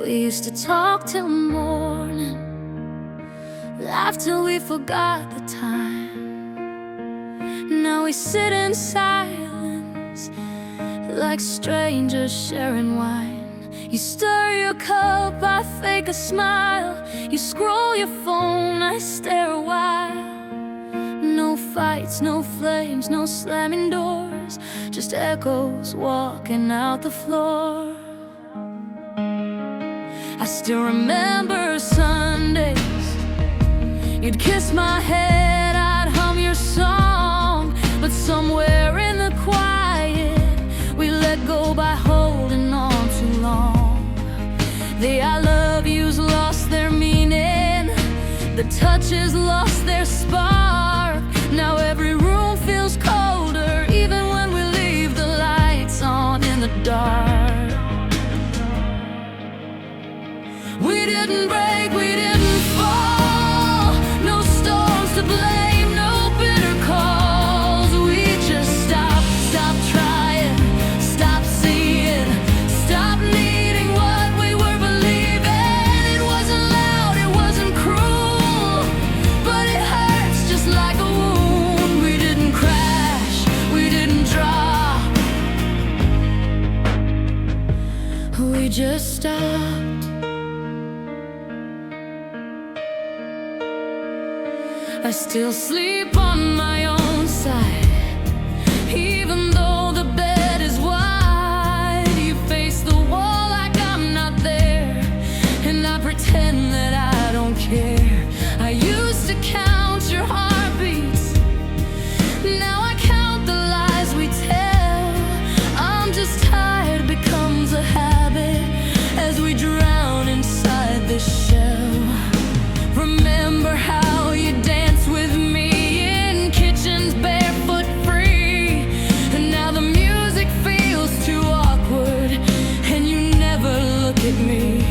We used to talk till morning, laugh till we forgot the time. Now we sit in silence, like strangers sharing wine. You stir your cup, I fake a smile. You scroll your phone, I stare a while. No fights, no flames, no slamming doors, just echoes walking out the floor. I still remember Sundays. You'd kiss my head, I'd hum your song. But somewhere in the quiet, we let go by holding on too long. The I love yous lost their meaning, the touches lost their spark. Now every room feels colder, even when we leave the lights on in the dark. We didn't break, we didn't fall. No storms to blame, no bitter calls. We just stopped trying, stopped seeing, stopped needing what we were believing. It wasn't loud, it wasn't cruel, but it hurts just like a wound. We didn't crash, we didn't drop. We just stopped. I still sleep on my own side, even though the bed is wide. You face the wall like I'm not there, and I pretend that I don't care. I used to count your heartbeats, now I count the lies we tell. I'm just tired, becomes a habit as we drown inside this shell. Remember how you danced with me in kitchens barefoot free, and now the music feels too awkward and you never look at me.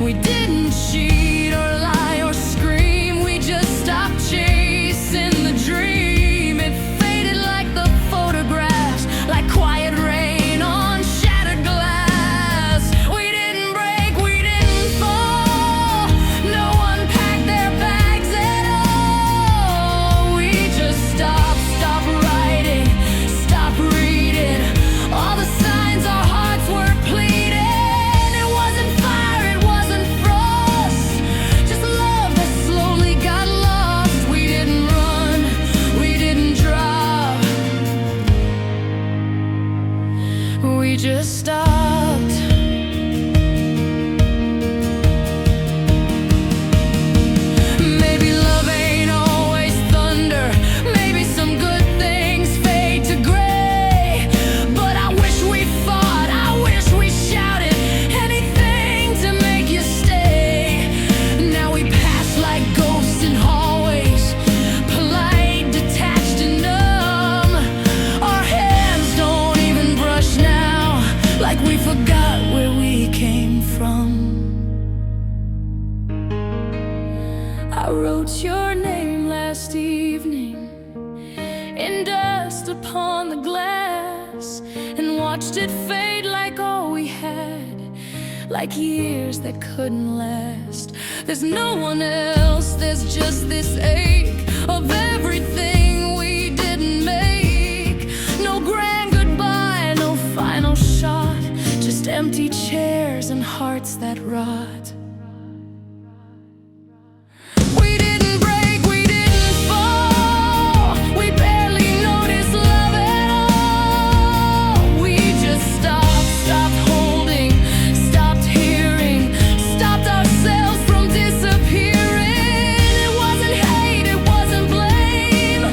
We didn't cheat or lie or scream, we just stopped chasing the dream. It faded like the photographs, like quiet rain on shattered glass. We didn't break, we didn't fall. No one packed their bags at all. We just stopped writing, stopped reading all the signs our hearts were pleading. It wasn't fire, it wasn't frost, just love that slowly got lost. We didn't run, we didn't drop. We just stopped. Maybe love ain't always thunder, maybe some good things fade to gray. But I wish we fought, I wish we shouted, anything to make you stay. Now we pass like ghosts in hallways, polite, detached and numb. Our hands don't even brush now, like we forgot where we came from. I wrote your name last evening in dust upon the glass, and watched it fade like all we had, like years that couldn't last. There's no one else, there's just this ache of everything we didn't make. No grand goodbye, no final shot, just empty chairs and hearts that rot. We didn't break, we didn't fall. We barely noticed love at all. We just stopped holding, stopped hearing, stopped ourselves from disappearing. It wasn't hate, it wasn't blame,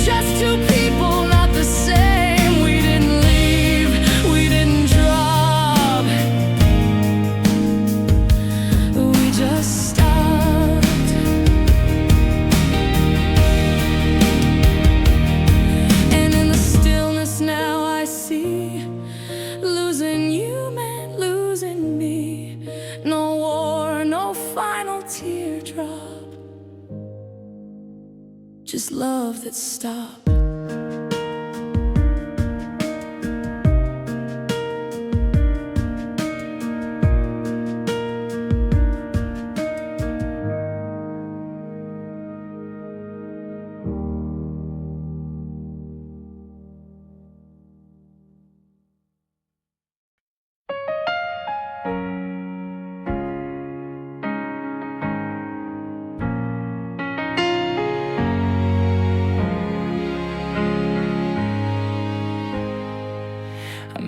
just two people not the same. We didn't leave, we didn't drop. We just stopped. And in the stillness now I see, losing you meant losing me. No war, no final teardrop, just love that stopped.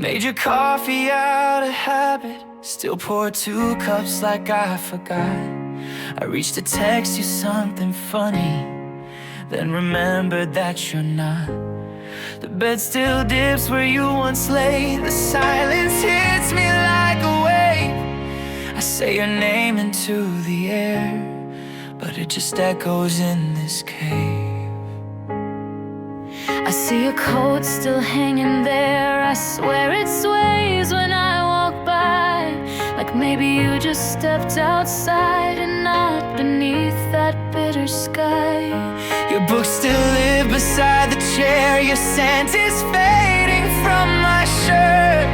Made your coffee out of habit, still pour 2 cups like I forgot. I reached to text you something funny, then remembered that you're not. The bed still dips where you once lay. The silence hits me like a wave. I say your name into the air, but it just echoes in this cave. I see your coat still hanging there. I swear it sways when I walk by, like maybe you just stepped outside and not beneath that bitter sky. Your books still live beside the chair. Your scent is fading from my shirt,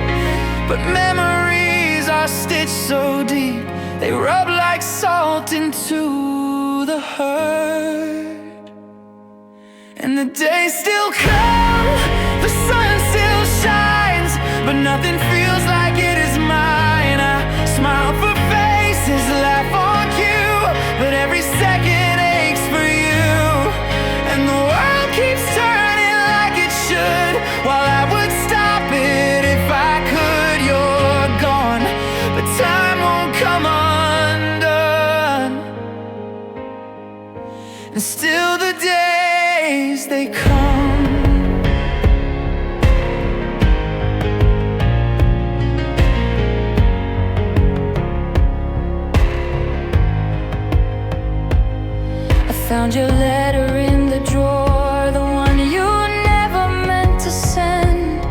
but memories are stitched so deep they rub like salt into the hurt. And the days still come, the sun still shines, but nothing feels like it is mine. I smile for faces, laugh on cue, but every second aches for you. And the world keeps turning like it should, while I would stop it if I could. You're gone, but time won't come undone. And still the days they come. I found your letter in the drawer, the one you never meant to send.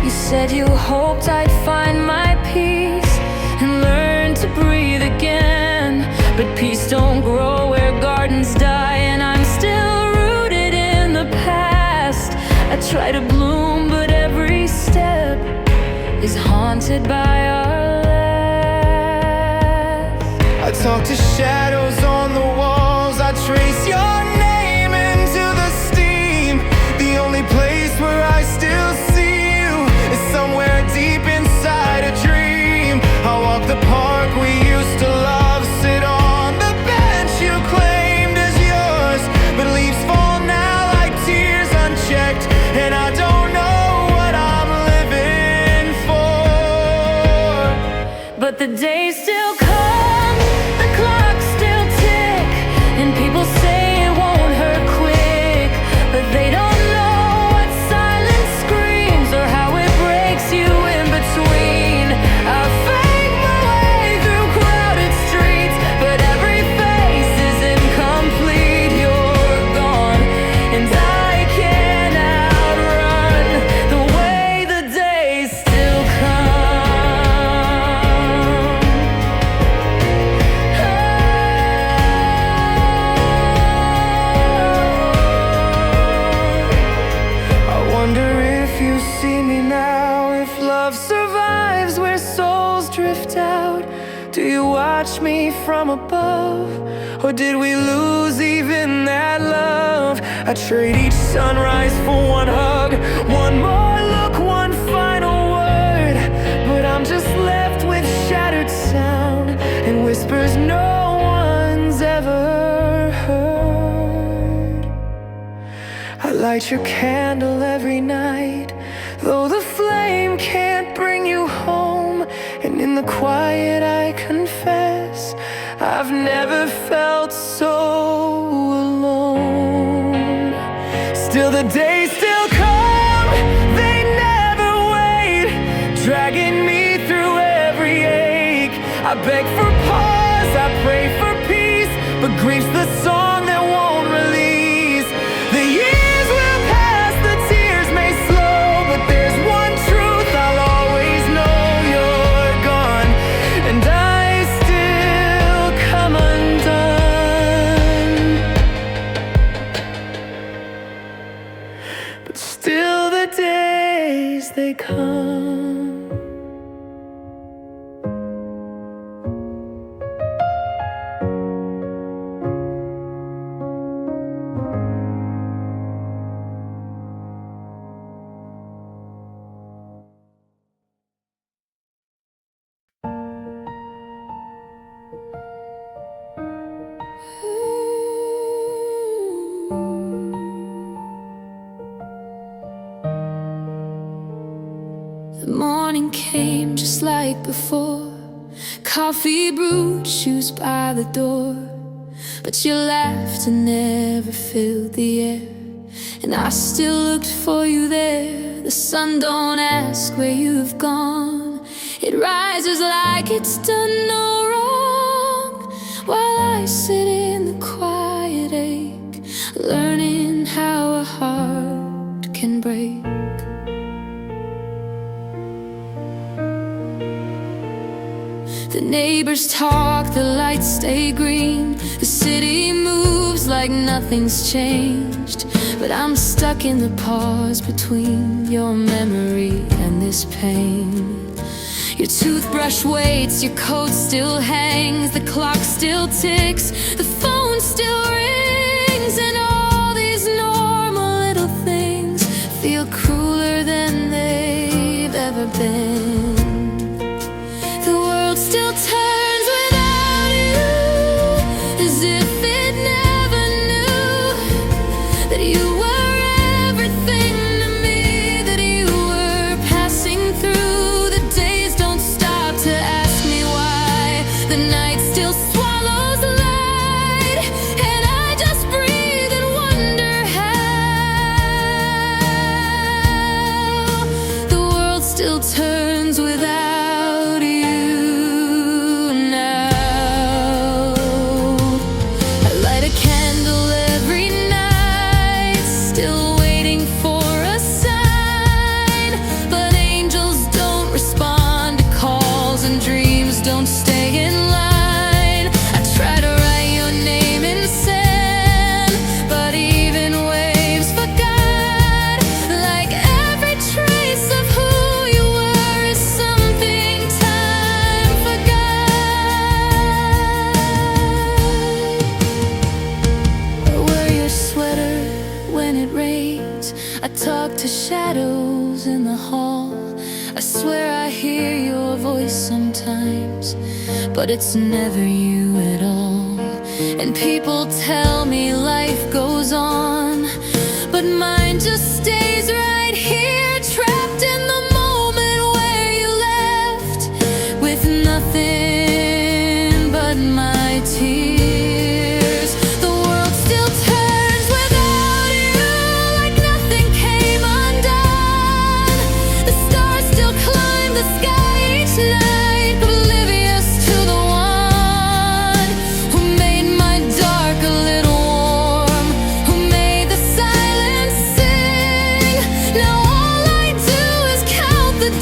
You said you hoped I'd find my peace and learn to breathe again. But peace don't grow where gardens die, and I'm still rooted in the past. I try to bloom, but every step is haunted by our last. I talk to shadows on the walls. I trace your name into the steam. The only place where I still see you is somewhere deep inside a dream. I walk the park we used to love, sit on the bench you claimed as yours, but leaves fall now like tears unchecked, and I don't know what I'm living for. But the days still come, the clocks still tick, and people say it won't hurt quick, but they don't know what silence screams or how it breaks you in between. I fake my way through crowded streets, but every face is incomplete. You're gone, and I can't outrun the way the days still come. I wonder if you see me now, if love survives where souls drift out. Do you watch me from above, or did we lose even that love? I trade each sunrise for one hug, one more look, one final word, but I'm just left with shattered sound and whispers no one's ever heard. I light your candle every night, though the flame can't bring you home. And in the quiet I confess, I've never felt so alone. Still the days still come, they never wait, dragging me through every ache. I beg for pause, I pray for peace, but grief's the song that won't release. The years will pass, the tears may slow, but there's one truth I'll always know. You're gone, and I still come undone. But still the days they come. The morning came just like before, coffee brewed, shoes by the door. But you laughed and never filled the air, and I still looked for you there. The sun don't ask where you've gone, it rises like it's done no wrong, while I sit in the quiet ache, learning how a heart can break. The neighbors talk, the lights stay green, the city moves like nothing's changed. But I'm stuck in the pause between your memory and this pain. Your toothbrush waits, your coat still hangs, the clock still ticks, the phone still rings, and all these normal little things feel crueler than they've ever been. Still turns without you, as if it never knew that you were everything to me, that you were passing through. The days don't stop to ask me why, the night still swallows light, and I just breathe and wonder how the world still turns without you. Don't stay in line. I try to write your name in sand, but even waves forgot. Like every trace of who you were is something time forgot. I wear your sweater when it rains, I talk to shadows in the hall. I swear I hear your voice sometimes, but it's never you at all. And people tell me life goes on, but mine just stays right here, trapped in the moment where you left, with nothing but my tears. The world still turns without you, like nothing came undone. The stars still climb the sky each night, oblivious to the one who made my dark a little warm, who made the silence sing. Now all I do is count the days.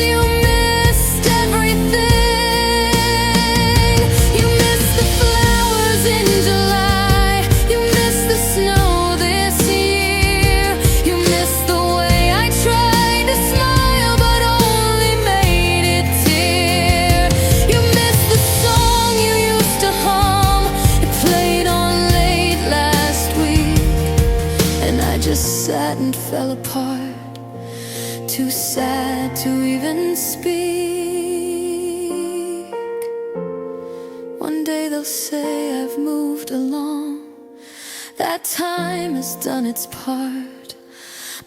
You missed everything. You missed the flowers in July, you missed the snow this year, you missed the way I tried to smile but only made it tear. You missed the song you used to hum, it played on late last week, and I just sat and fell apart, too sad to even speak. One day they'll say I've moved along, that time has done its part,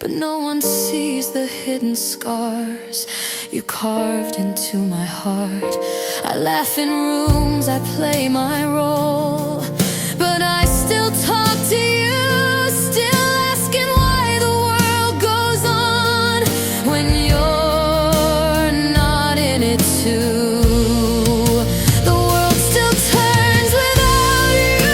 but no one sees the hidden scars you carved into my heart. I laugh in rooms, I play my role, but I still talk to you, still asking why the world goes on when you're not in it too. The world still turns without you,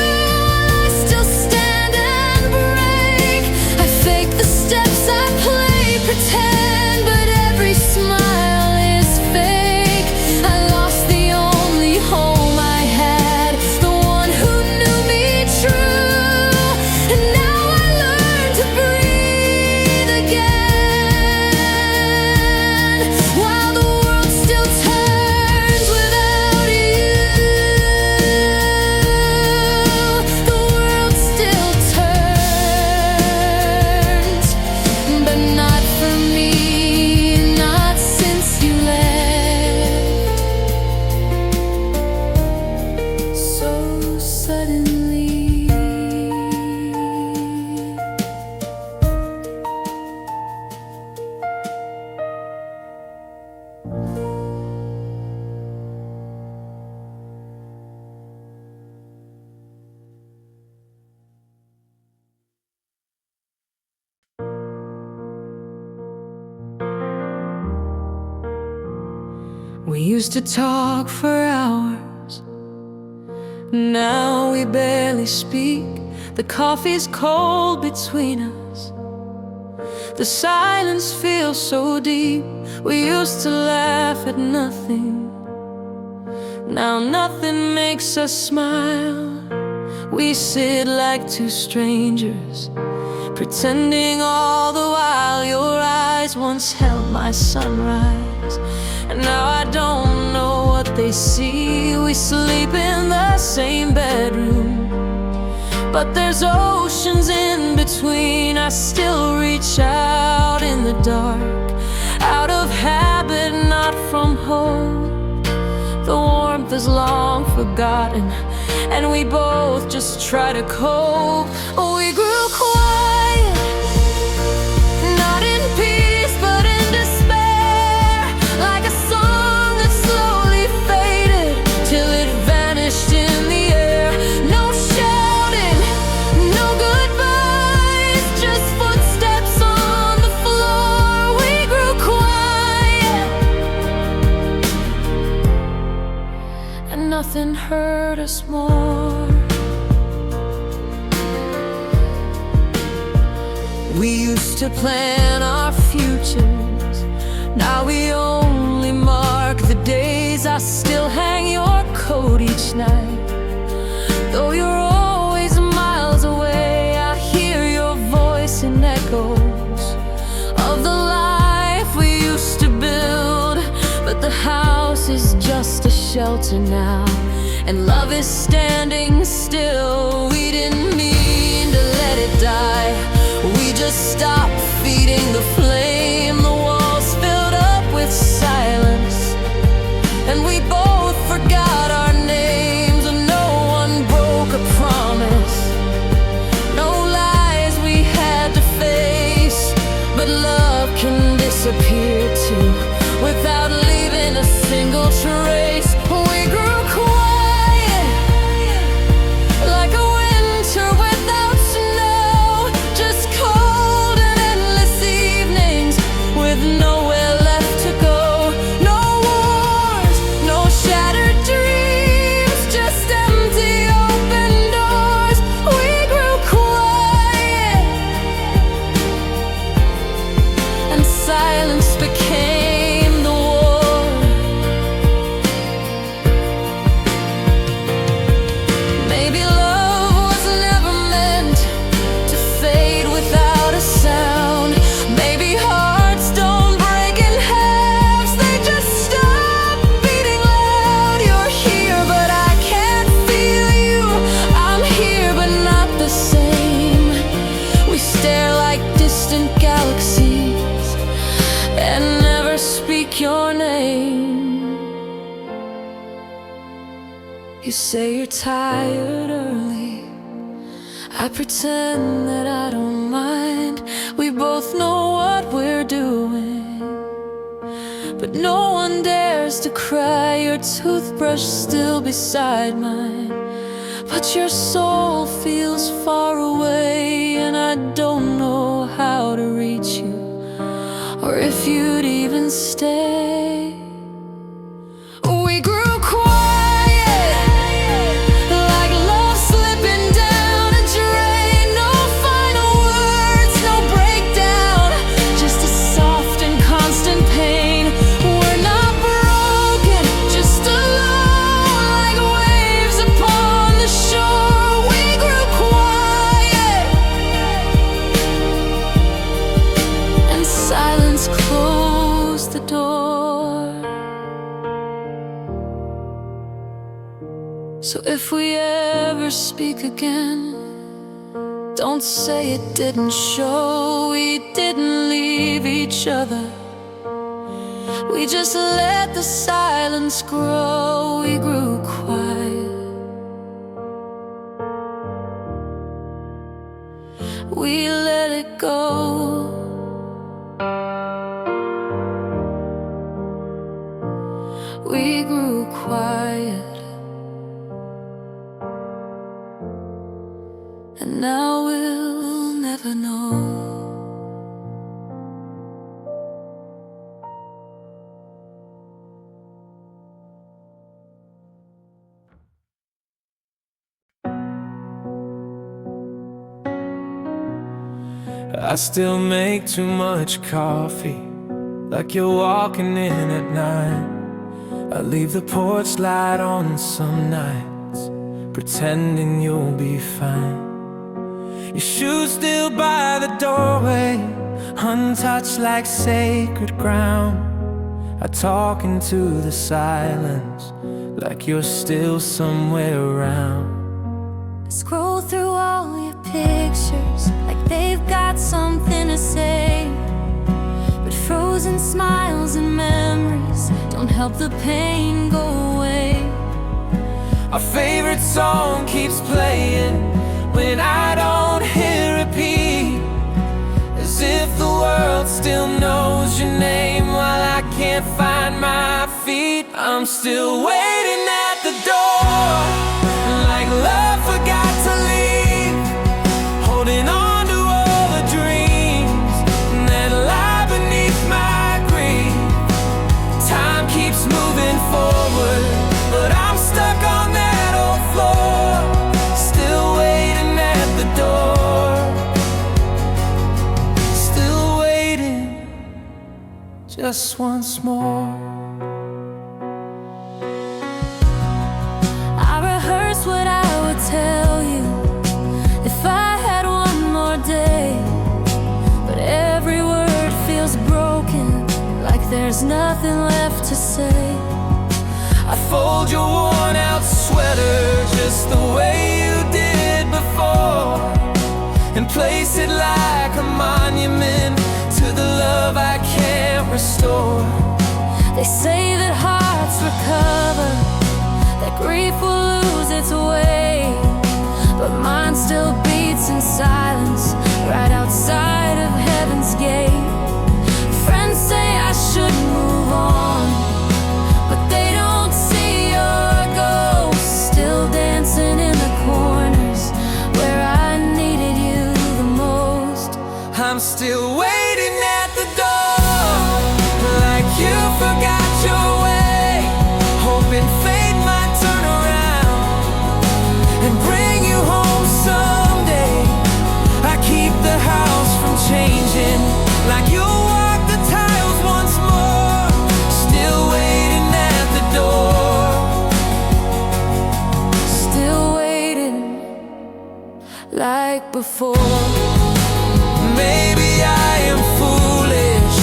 I still stand and break. I fake the steps, I play pretend, but every smile is fake. I lost the only home I had, the one who knew me true. We used to talk for hours. Now we barely speak. The coffee's cold between us. The silence feels so deep. We used to laugh at nothing. Now nothing makes us smile. We sit like two strangers, pretending all the while your eyes once held my sunrise. And now I don't know what they see. We sleep in the same bedroom, but there's oceans in between. I still reach out in the dark, out of habit, not from hope. The warmth is long forgotten, and we both just try to cope. We grew quiet, not in peace but in despair, like a song that slowly faded till it vanished in the air. No shouting, no goodbyes, just footsteps on the floor. We grew quiet, and nothing hurt us more. We used to plan our futures. Now we only mark the days. I still hang your coat each night. Though you're always miles away, I hear your voice in echoes of the life we used to build. But the house is just a shelter now, and love is standing still. We didn't mean to let it die. We just stopped feeding the flame. The walls filled up with silence, and we both forgot our names. And no one broke a promise, no lies we had to face. But love can disappear too, without leaving a single trace. We grew quiet, like a winter without snow, just cold and endless evenings with nowhere left to go. No wars, no shattered dreams, just empty open doors. We grew quiet, and silence became the war. Maybe love was never meant to fade without a sound. Maybe hearts don't break in halves, they just stop beating loud. You're here but I can't feel you. I'm here but not the same. We stare like distant galaxies and never speak your name. You say you're tired early, I pretend that I don't mind. We both know what we're doing, but no one dares to cry. Your toothbrush still beside mine, but your soul feels far away, and I don't know how to reach you, or if you'd even stay. We grew quiet, like love slipping down a drain. No final words, no breakdown, just a soft and constant pain. We're not broken, just alone, like waves upon the shore. We grew quiet, and silence closed the door. So if we ever speak again, don't say it didn't show. We didn't leave each other, we just let the silence grow. We grew quiet, we let it go. We grew quiet, and now we'll never know. I still make too much coffee, like you're walking in at night. I leave the porch light on some nights, pretending you'll be fine. Your shoes still by the doorway, untouched like sacred ground. I talk into the silence, like you're still somewhere around. I scroll through all your pictures, like they've got something to say. But frozen smiles and memories don't help the pain go away. Our favorite song keeps playing when I don't hear repeat, as if the world still knows your name while I can't find my feet. I'm still waiting at the door, like love forgot to leave, holding on to all the dreams that lie beneath my grief. Time keeps moving forward, but I'm stuck on that old floor, still waiting at the door, still waiting just once more. I rehearse what I would tell you if I had one more day, but every word feels broken, like there's nothing left to say. I fold your worn out sweater just the way you did before, and place it like a monument to the love I can't restore. They say that hearts recover, that grief will lose its way, but mine still beats in silence right outside of heaven's gate. Friends say I should move on, but they don't see your ghost still dancing in the corners where I needed you the most. I'm still waiting at the door, like you forgot your way, hoping fate might turn around and bring you home someday. I keep the house from changing, like you'll walk the tiles once more, still waiting at the door, Still waiting like before. Maybe I am foolish,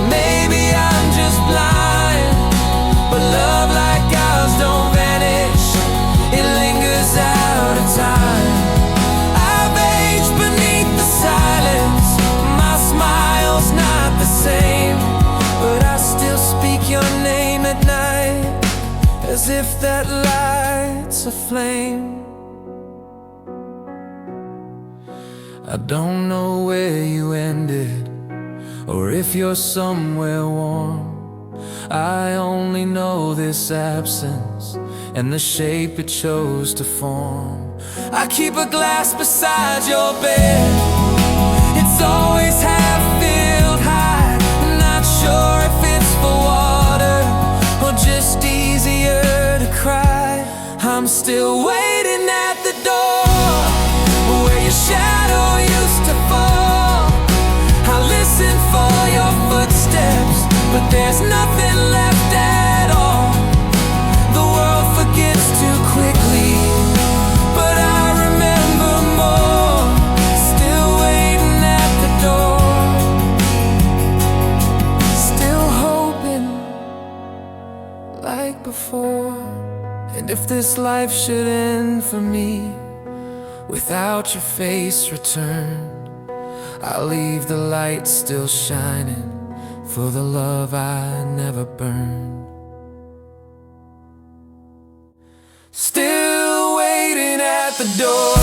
maybe I'm just blind, but love like ours don't vanish, it lingers out of time. I've aged beneath the silence, my smile's not the same, but I still speak your name at night, as if that light's a flame. I don't know where you ended, or if you're somewhere warm. I only know this absence and the shape it chose to form. I keep a glass beside your bed, it's always half filled high, not sure if it's for water or just easier to cry. I'm still waiting at the door, where your shadow used to fall. I listen for your footsteps, but there's nothing left at all. The world forgets too quickly, but I remember more, still waiting at the door, still hoping like before. And if this life should end for me without your face returned, I'll leave the light still shining for the love I never burned. Still waiting at the door.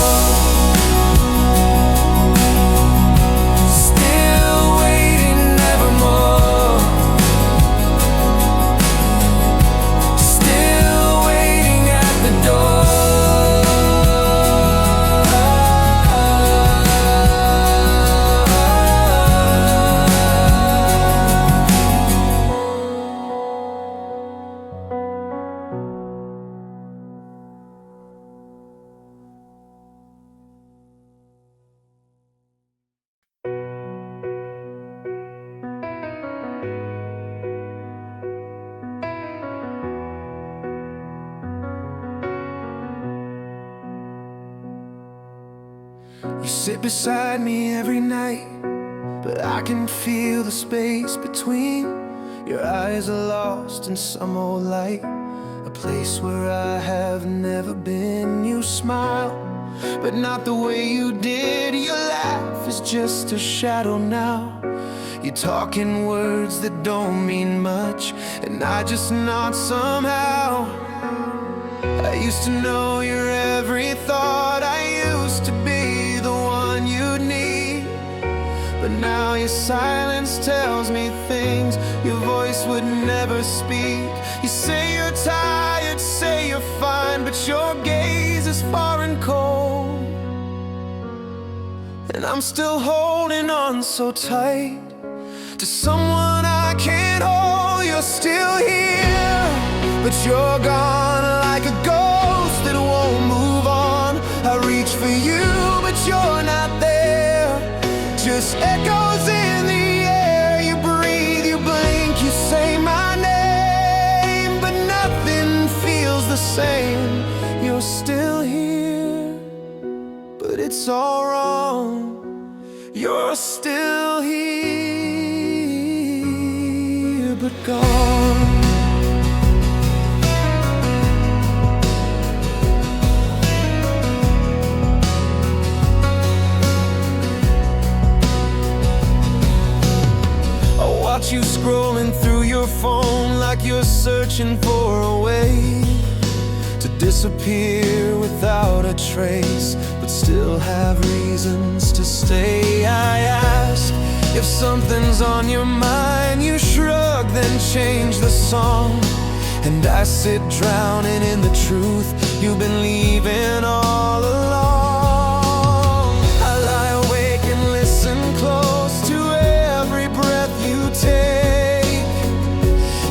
sit beside me every night, but I can feel the space between. Your eyes are lost in some old light, a place where I have never been. You smile, but not the way you did. Your laugh is just a shadow now. You talk in words that don't mean much, and I just nod somehow. I used to know your every thought, I used to be the one you'd need. But now your silence tells me things your voice would never speak. You say you're tired, say you're fine, but your gaze is far and cold. And I'm still holding on so tight to someone I can't hold. You're still here, but you're gone like a ghost that won't move on. I reach for you, but you're not there. Just echoes in the air. You breathe, you blink, you say my name, but nothing feels the same. You're still here, but it's all wrong. You're still here, but gone. Watch you scrolling through your phone like you're searching for a way to disappear without a trace, but still have reasons to stay. I ask if something's on your mind, you shrug, then change the song. And I sit drowning in the truth you've been leaving all along. I lie awake and listen close to every breath you take,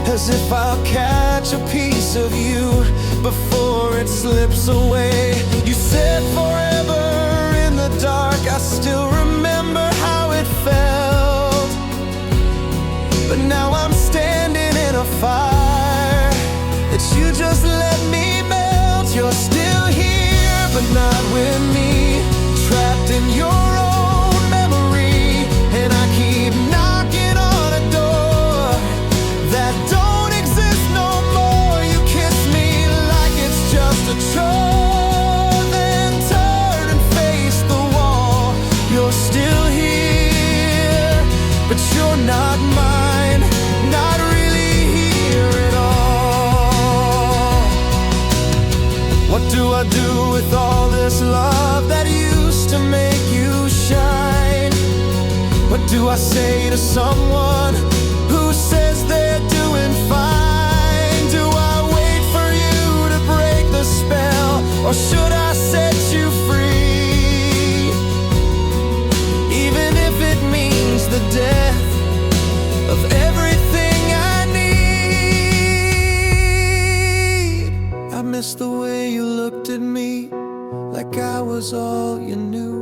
as if I'll catch a piece of you before it slips away. You said forever in the dark, I still remember how it felt. But now I'm standing in a fire that you just let me melt. You're still here, but not with me, trapped in your own memory. And I keep knocking on a door that don't exist no more. You kiss me like it's just a chore, then turn and face the wall. You're still here, but you're not mine, not really here at all. What do I do with all this love that used to make you shine? What do I say to someone who says they're doing fine? Do I wait for you to break the spell, or should I set you free? Even if it means the death of everything I need. I miss the way you looked at me like I was all you knew.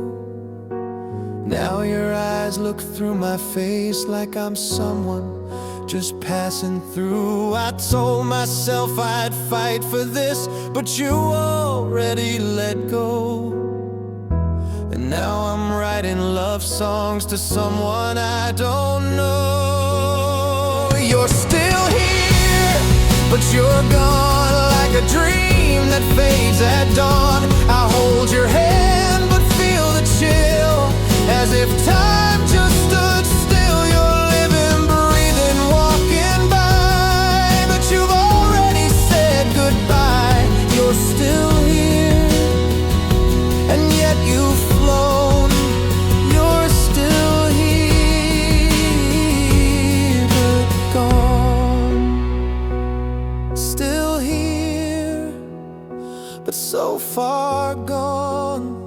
Now your eyes look through my face like I'm someone just passing through. I told myself I'd fight for this, but you already let go. And now I'm writing love songs to someone I don't know. You're still here, but you're gone like a dream that fades at dawn. I hold your hand but feel the chill, as if time just stood still. You're living, breathing, walking by, but you've already said goodbye. You're still here, and yet you've flown. You're still here, but gone. Still here, but so far gone.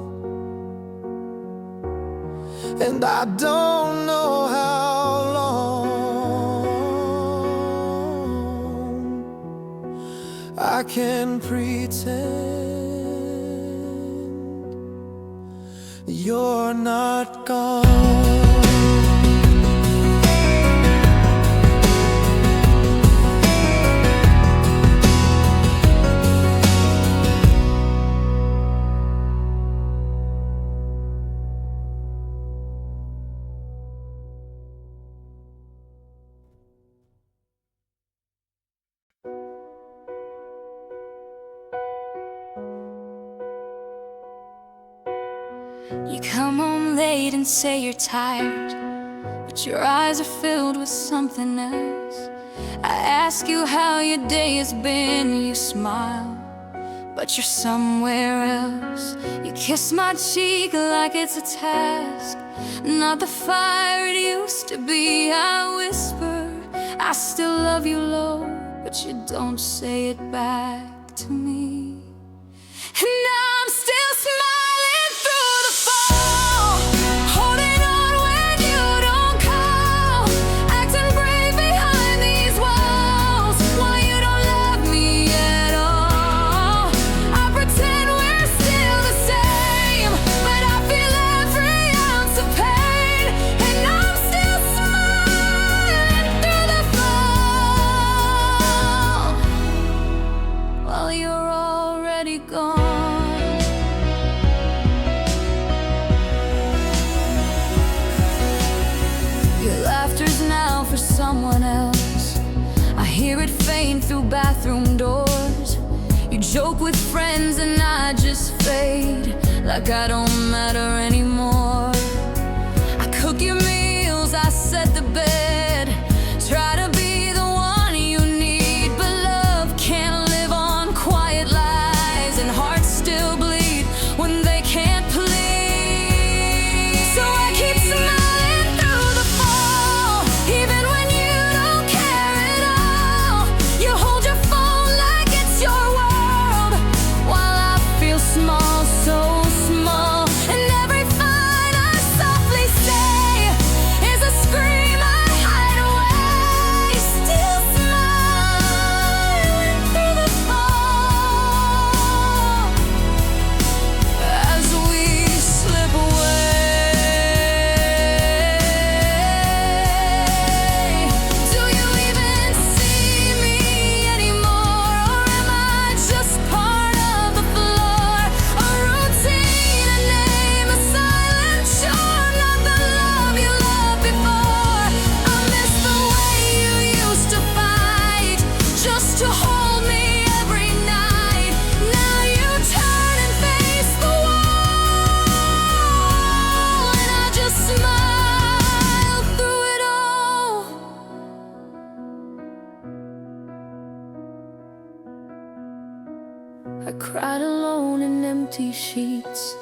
And I don't know how long I can pretend you're not gone. You come home late and say you're tired, but your eyes are filled with something else. I ask you how your day has been, you smile, but you're somewhere else. You kiss my cheek like it's a task, not the fire it used to be. I whisper, I still love you low, but you don't say it back to me. And I'm still smiling through the fall, holding on when you don't call, acting brave behind these walls while you don't love me at all. I pretend we're still the same, but I feel every ounce of pain. And I'm still smiling through the fall while you're already gone. Your laughter's now for someone else. I hear it faint through bathroom doors. You joke with friends and I just fade, like I don't matter anymore. I cook your meals, I set the bed, try to be the one you need, but love can't live on quiet lies, and hearts still bleed when they can't please. So I keep smiling through the fall, even when you don't care at all. You hold your phone like it's your world, while I feel small, so small. And every fine I softly say is a scream I hide away. Still smiling through the fall as we slip away. Do you even see me anymore, or am I just part of the floor? A routine, a name, a silent chore, not the love you loved before. I miss the way you used to fight just to hold me every night. Now you turn and face the wall, and I just smile through it all. I cried alone in empty sheets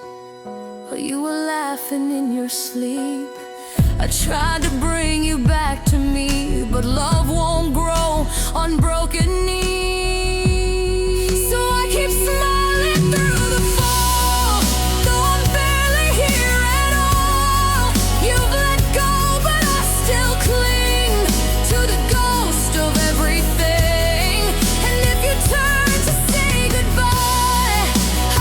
while you were laughing in your sleep. I tried to bring you back to me, but love won't grow on broken knees. So I keep smiling through the fall, though I'm barely here at all. You've let go, but I still cling to the ghost of everything. And if you turn to say goodbye,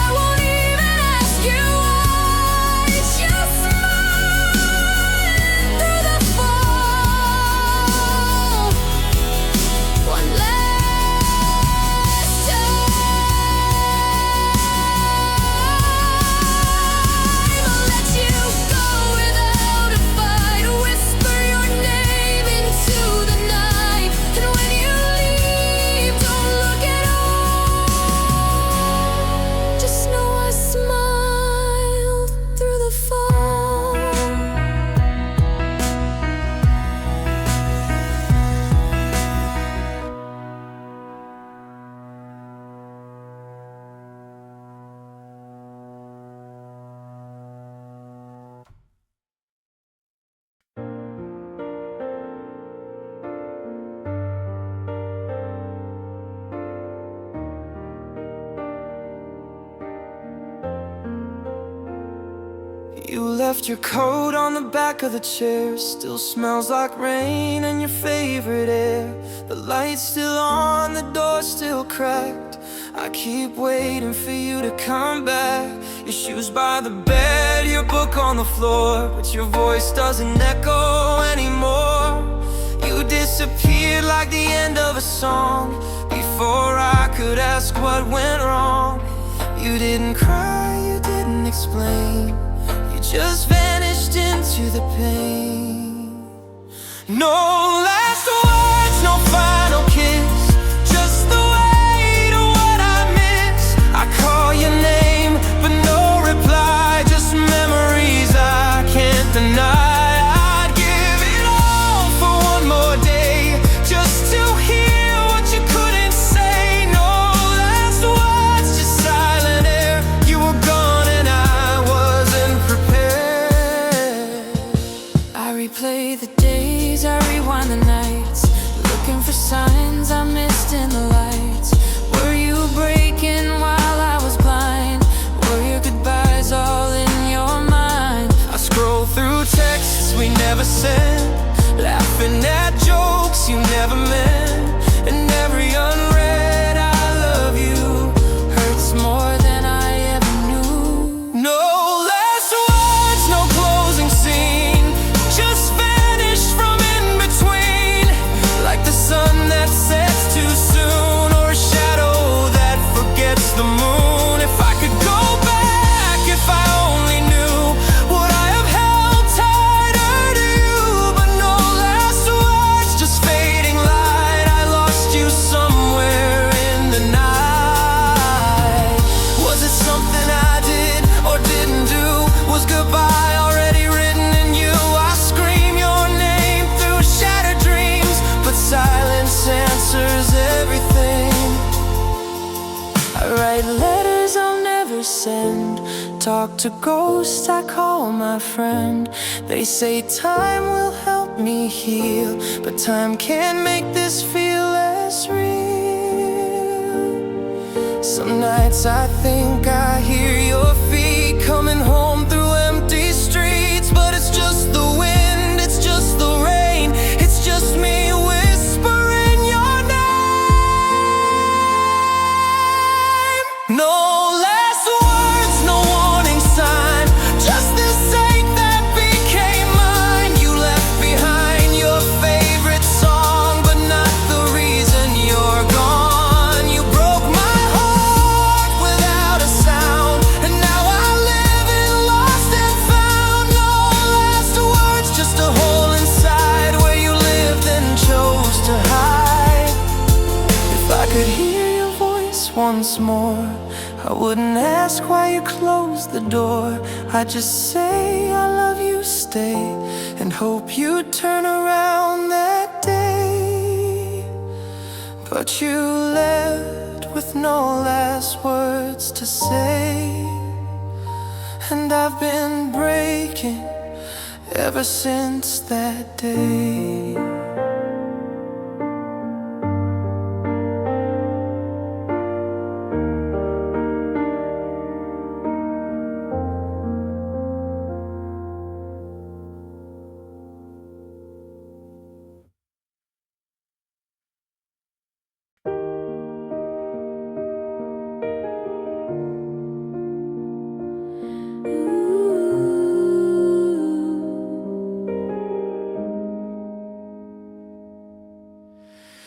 I won't even ask you why. Just smiling through the fall, one last time. I'll let you go without a fight, whisper your name into the night. And when you leave, don't look at all. Just know I smiled through the fall. You left your coat on the back of the chair, still smells like rain and your favorite air. The light's still on, the door's still cracked. I keep waiting for you to come back. Your shoes by the bed, your book on the floor, but your voice doesn't echo anymore. You disappeared like the end of a song, before I could ask what went wrong. You didn't cry, you didn't explain, just vanished into the pain. No last words, no final kiss, just the weight of what I miss. I call your name, but no reply, just memories. replay the days, I rewind the nights, looking for signs I missed in the lights. Were you breaking while I was blind? Were your goodbyes all in your mind? I scroll through texts we never sent, laughing at jokes you never meant, and every unread I love you hurts more than I ever knew. No last words, no closing scene, just vanished from in between, like the sun that sets too soon, or a shadow that forgets the moon. If I could go back, if I only knew, would I have held tighter to you? But no last words, just fading light. I lost you somewhere in the night. Was it something I did or didn't do? Was goodbye already written in you? I scream your name through shattered dreams, but silence answers everything. I write letters I'll never send, talk to ghosts I call my friend. They say time will help me heal, but time can't make this feel as real. Some nights I think I hear your feet coming home through empty streets, but it's just the wind, it's just the rain, it's just me whispering your name. No last words, no warning sign, just this ache that became mine. You left behind your favorite song, but not the reason you're gone. You broke my heart without a sound, and now I live in lost and found. No last words, just a hole inside where you lived and chose to hide. If I could hear your voice once more, I wouldn't ask why you closed the door. I'd just say I love you, stay, and hope you'd turn around that day. But you left with no last words to say, and I've been breaking ever since that day.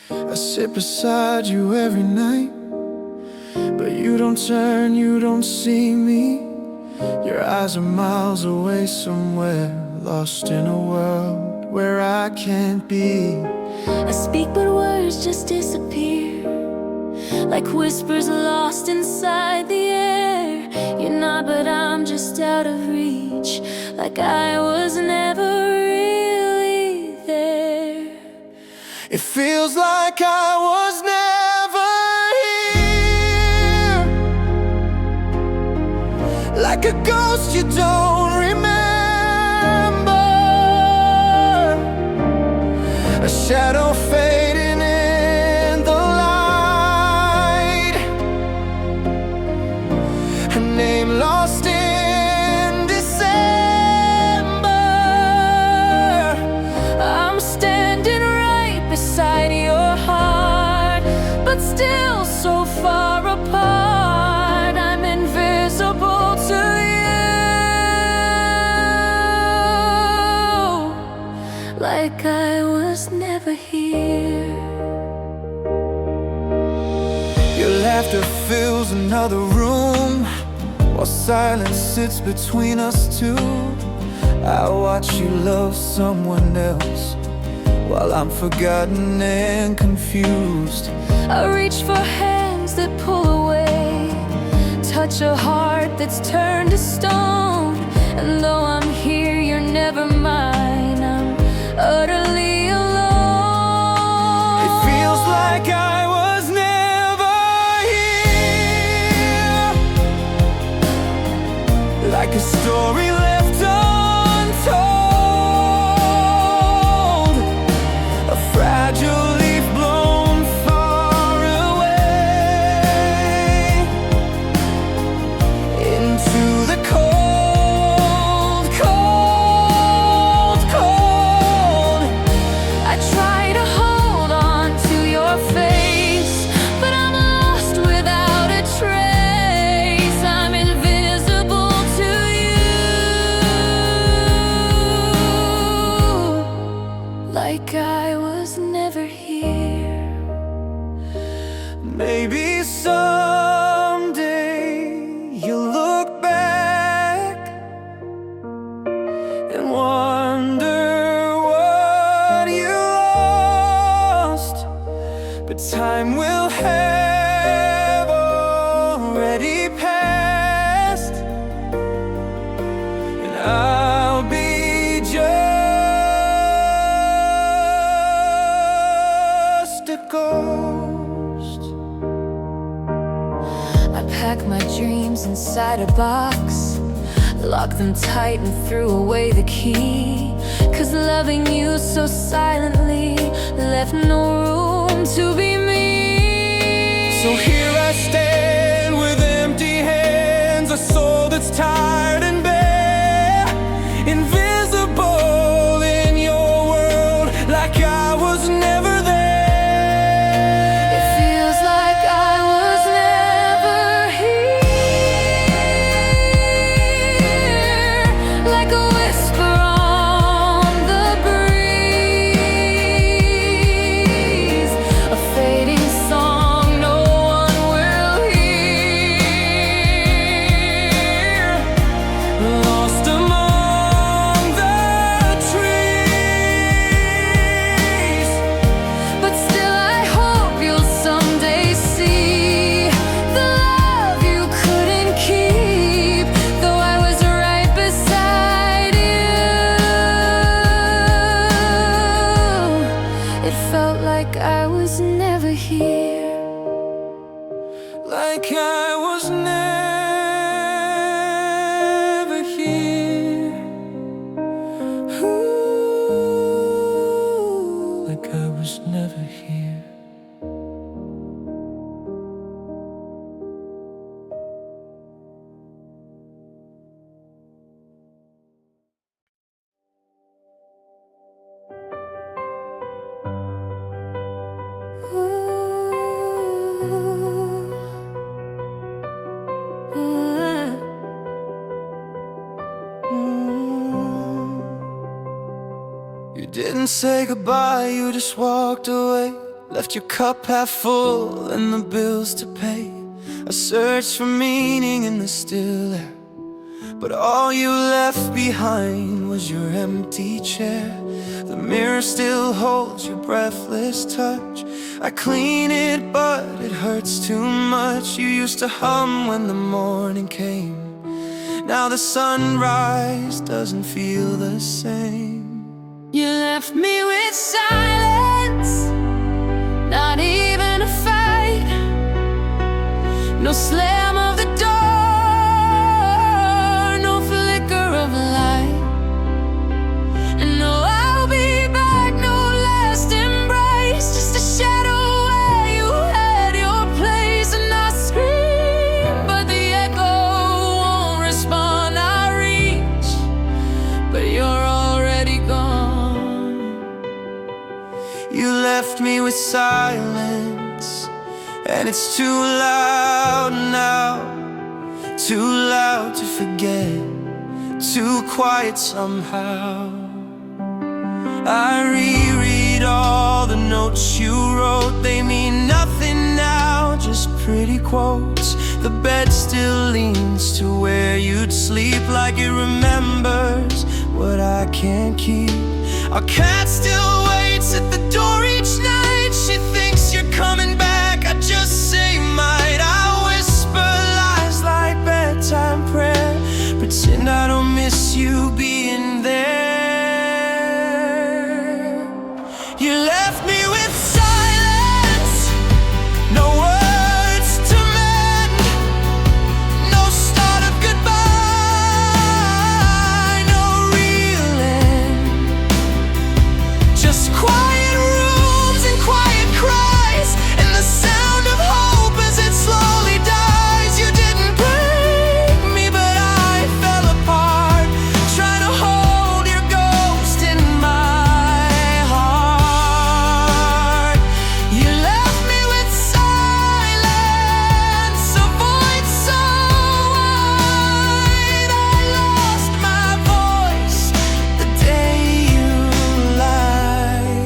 I sit beside you every night, but you don't turn, you don't see me. Your eyes are miles away somewhere, lost in a world where I can't be. I speak but words just disappear, like whispers lost inside the air. You're not, but I'm just out of reach, like I was never really there. It feels like I was never here, like a ghost you don't remember, a shadow fading in the light, a name lost in December. I'm standing right beside your heart, but still so far apart. I'm invisible to you, like I was never here. Your laughter fills another room, while silence sits between us two. I watch you love someone else, while I'm forgotten and confused. I reach for hands that pull away, touch a heart that's turned to stone. And though I'm here, you're never mine. I'm utterly alone. It feels like I was never here, like a story left untold, like I was never here. Maybe someday you'll look back and wonder what you lost, but time will have already passed, and I'll be just a ghost. I packed my dreams inside a box, locked them tight and threw away the key. 'Cause loving you so silently left no room to be me. So here I stand with empty hands, a soul that's tired and bare, invisible in your world, like I was never there. It feels like I was never here, like a whisper on the breeze, a fading song no one will hear, Lost among the trees. but still I hope you'll someday see the love you couldn't keep, though I was right beside you. It felt like I was never here. Like I was never here. Ooh, like I was never here. You didn't say goodbye, you just walked away. Left your cup half full and the bills to pay. I searched for meaning in the still air, but all you left behind was your empty chair. The mirror still holds your breathless touch. I clean it, but it hurts too much. You used to hum when the morning came. Now the sunrise doesn't feel the same. You left me with silence, not even a fight, no slam of the door, no flicker of light. And no, I'll be back, no last embrace, just a shadow where you had your place. And I scream, but the echo won't respond. I reach, but you're already gone. You left me with silence, and it's too loud now, too loud to forget, too quiet somehow. I reread all the notes you wrote. They mean nothing now, just pretty quotes. The bed still leans to where you'd sleep, like it remembers what I can't keep. Our cat still waits at the door each night. She thinks you're coming back. I just say might. I whisper lies like bedtime prayer, pretend I don't miss you being there. You left me with silence, no words to mend, no start of goodbye, no real end, just quiet rooms and quiet cries, and the sound of hope as it slowly dies. You didn't break me, but I fell apart, trying to hold your ghost in my heart. You left me with silence, a void so wide. I lost my voice the day you lied.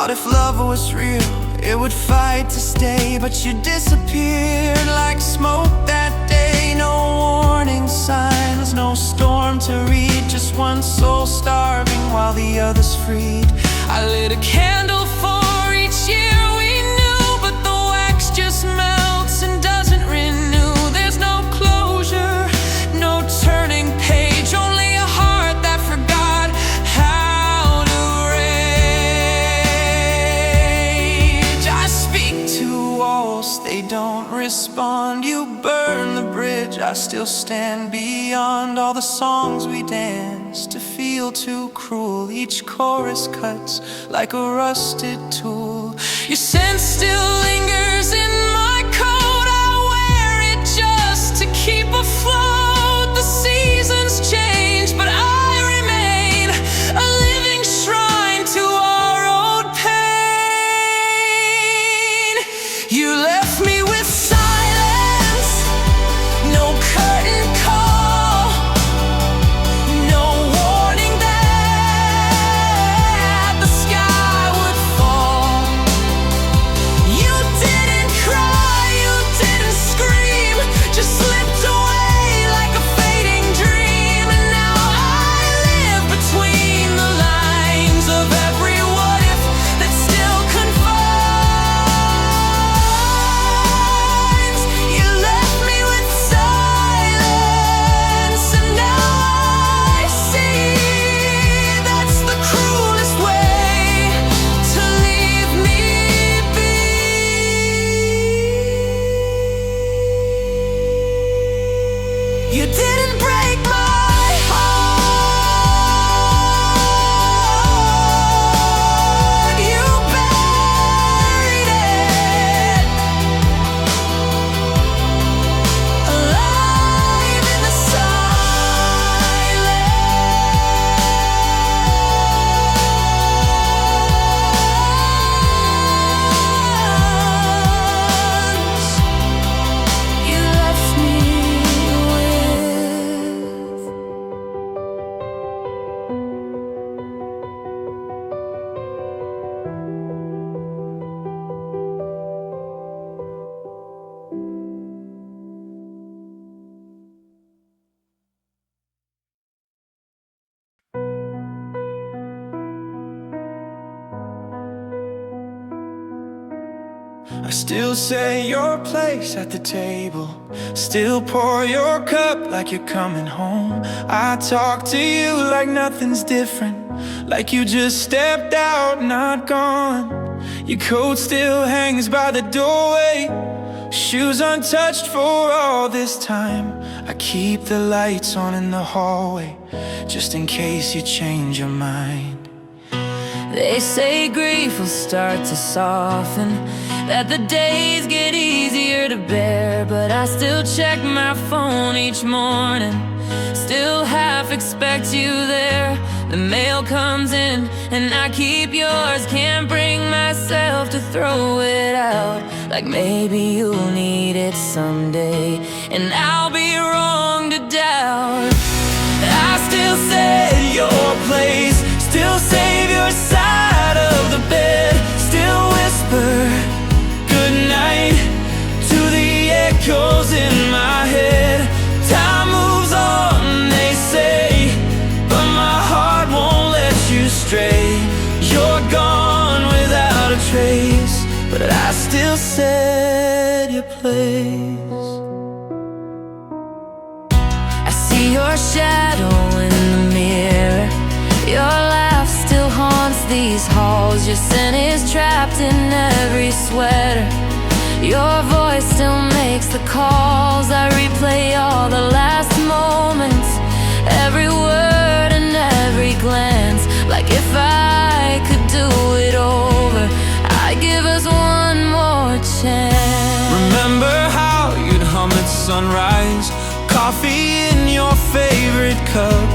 Thought if love was real, it would fight to stay. But you disappeared like smoke that day. No warning signs, no storm to read. Just one soul starving while the others freed. I lit a candle for each year we knew, but the wax just melts and doesn't renew. There's no closure, no turning page, only a heart that forgot how to rage. I speak to walls, they don't respond. You burn the bridge, I still stand beyond. All the songs we danced to feel too cruel, each chorus cuts like a rusted tool. Your scent still lingers in my coat, I wear it just to keep afloat. The seasons change, but I remain a living shrine to our old pain. You left me with silence, no curtain call, no warning that the sky would fall. You didn't cry, you didn't scream, just slipped away like a fading dream. And now I live between the lines of every what if that still confines. You left me with silence, and now I see that's the cruelest way to leave me be. You didn't break my heart, you buried it alive in the silence you left me with. I still say your place at the table, still pour your cup like you're coming home. I talk to you like nothing's different, like you just stepped out, not gone. Your coat still hangs by the doorway, shoes untouched for all this time. I keep the lights on in the hallway, just in case you change your mind. They say grief will start to soften, that the days get easier to bear. But I still check my phone each morning, still half expect you there. The mail comes in and I keep yours, can't bring myself to throw it out. Like maybe you'll need it someday, and I'll be wrong to doubt. I still say your place, still save your side of the bed, still whisper goodnight to the echoes in my head. Time moves on, they say, but my heart won't let you stray. You're gone without a trace, but I still said your place. I see your shadow in the mirror, your laugh still haunts these halls. Your scent is trapped in every sweater, your voice still makes the calls. I replay all the last moments, every word and every glance. Like if I could do it over, I'd give us one more chance. Remember how you'd hum at sunrise, coffee in your favorite cup.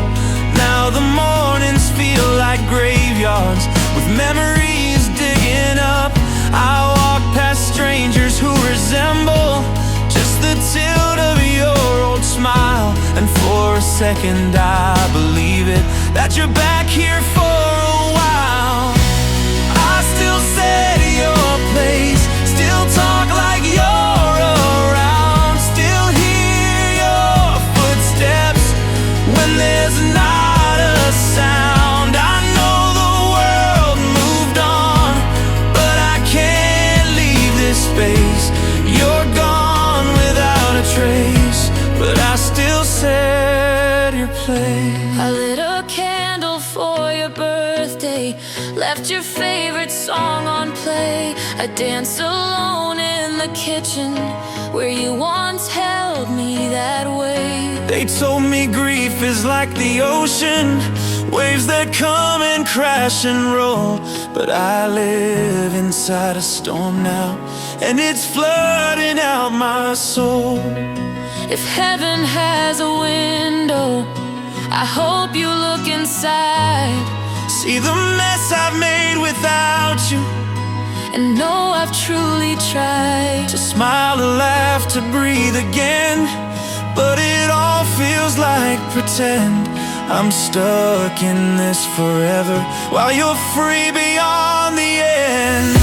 Now the mornings feel like graveyards, with memories digging up. I walk past strangers who resemble just the tilt of your old smile, and for a second I believe it, that you're back here for a while. I still your place. I lit a candle for your birthday, left your favorite song on play. I danced alone in the kitchen where you once held me that way. They told me grief is like the ocean, waves that come and crash and roll. But I live inside a storm now, and it's flooding out my soul. If heaven has a window, I hope you look inside. See the mess I've made without you, and know I've truly tried to smile, to laugh, to breathe again. But it all feels like pretend. I'm stuck in this forever, while you're free beyond the end.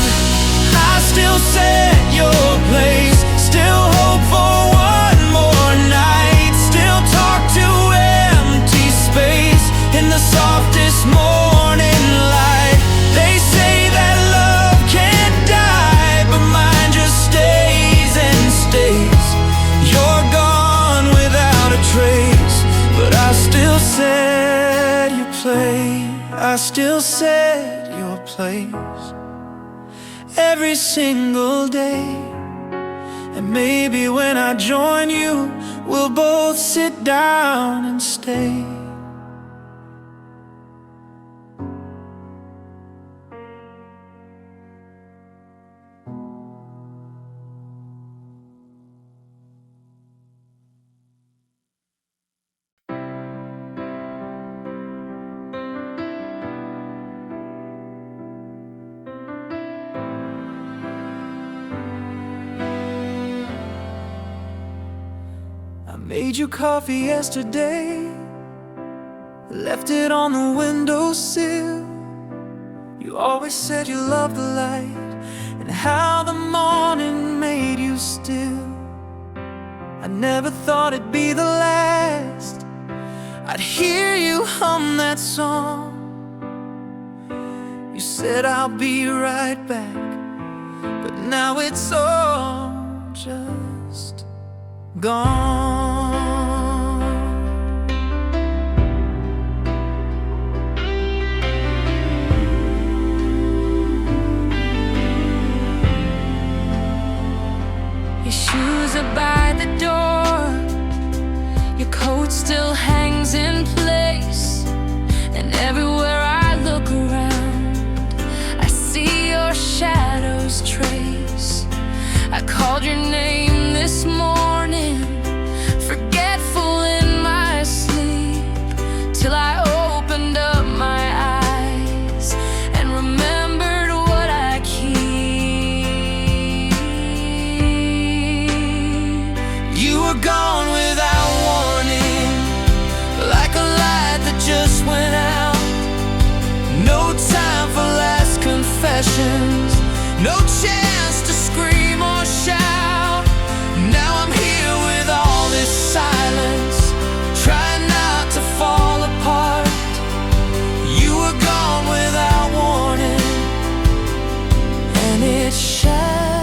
I still set your place, still hope for one more night, still talk to empty space in the softest morning light. They say that love can't die, but mine just stays and stays. You're gone without a trace, but I still set your place. I still set your place every single day. And maybe when I join you, we'll both sit down and stay. I made you coffee yesterday, left it on the windowsill. You always said you loved the light, and how the morning made you still. I never thought it'd be the last. I'd hear you hum that song. You said I'll be right back, but now it's all just gone. Your shoes are by the door, your coat still hangs in place, and everywhere I look around, I see your shadow's trace. I called your name this morning, forgetful in my sleep, till I opened up my eyes and remembered what I keep. You were gone without warning, like a light that just went out. No time for last confessions, no chance to scream or shout. Now I'm here with all this silence, trying not to fall apart. You were gone without warning, and it shattered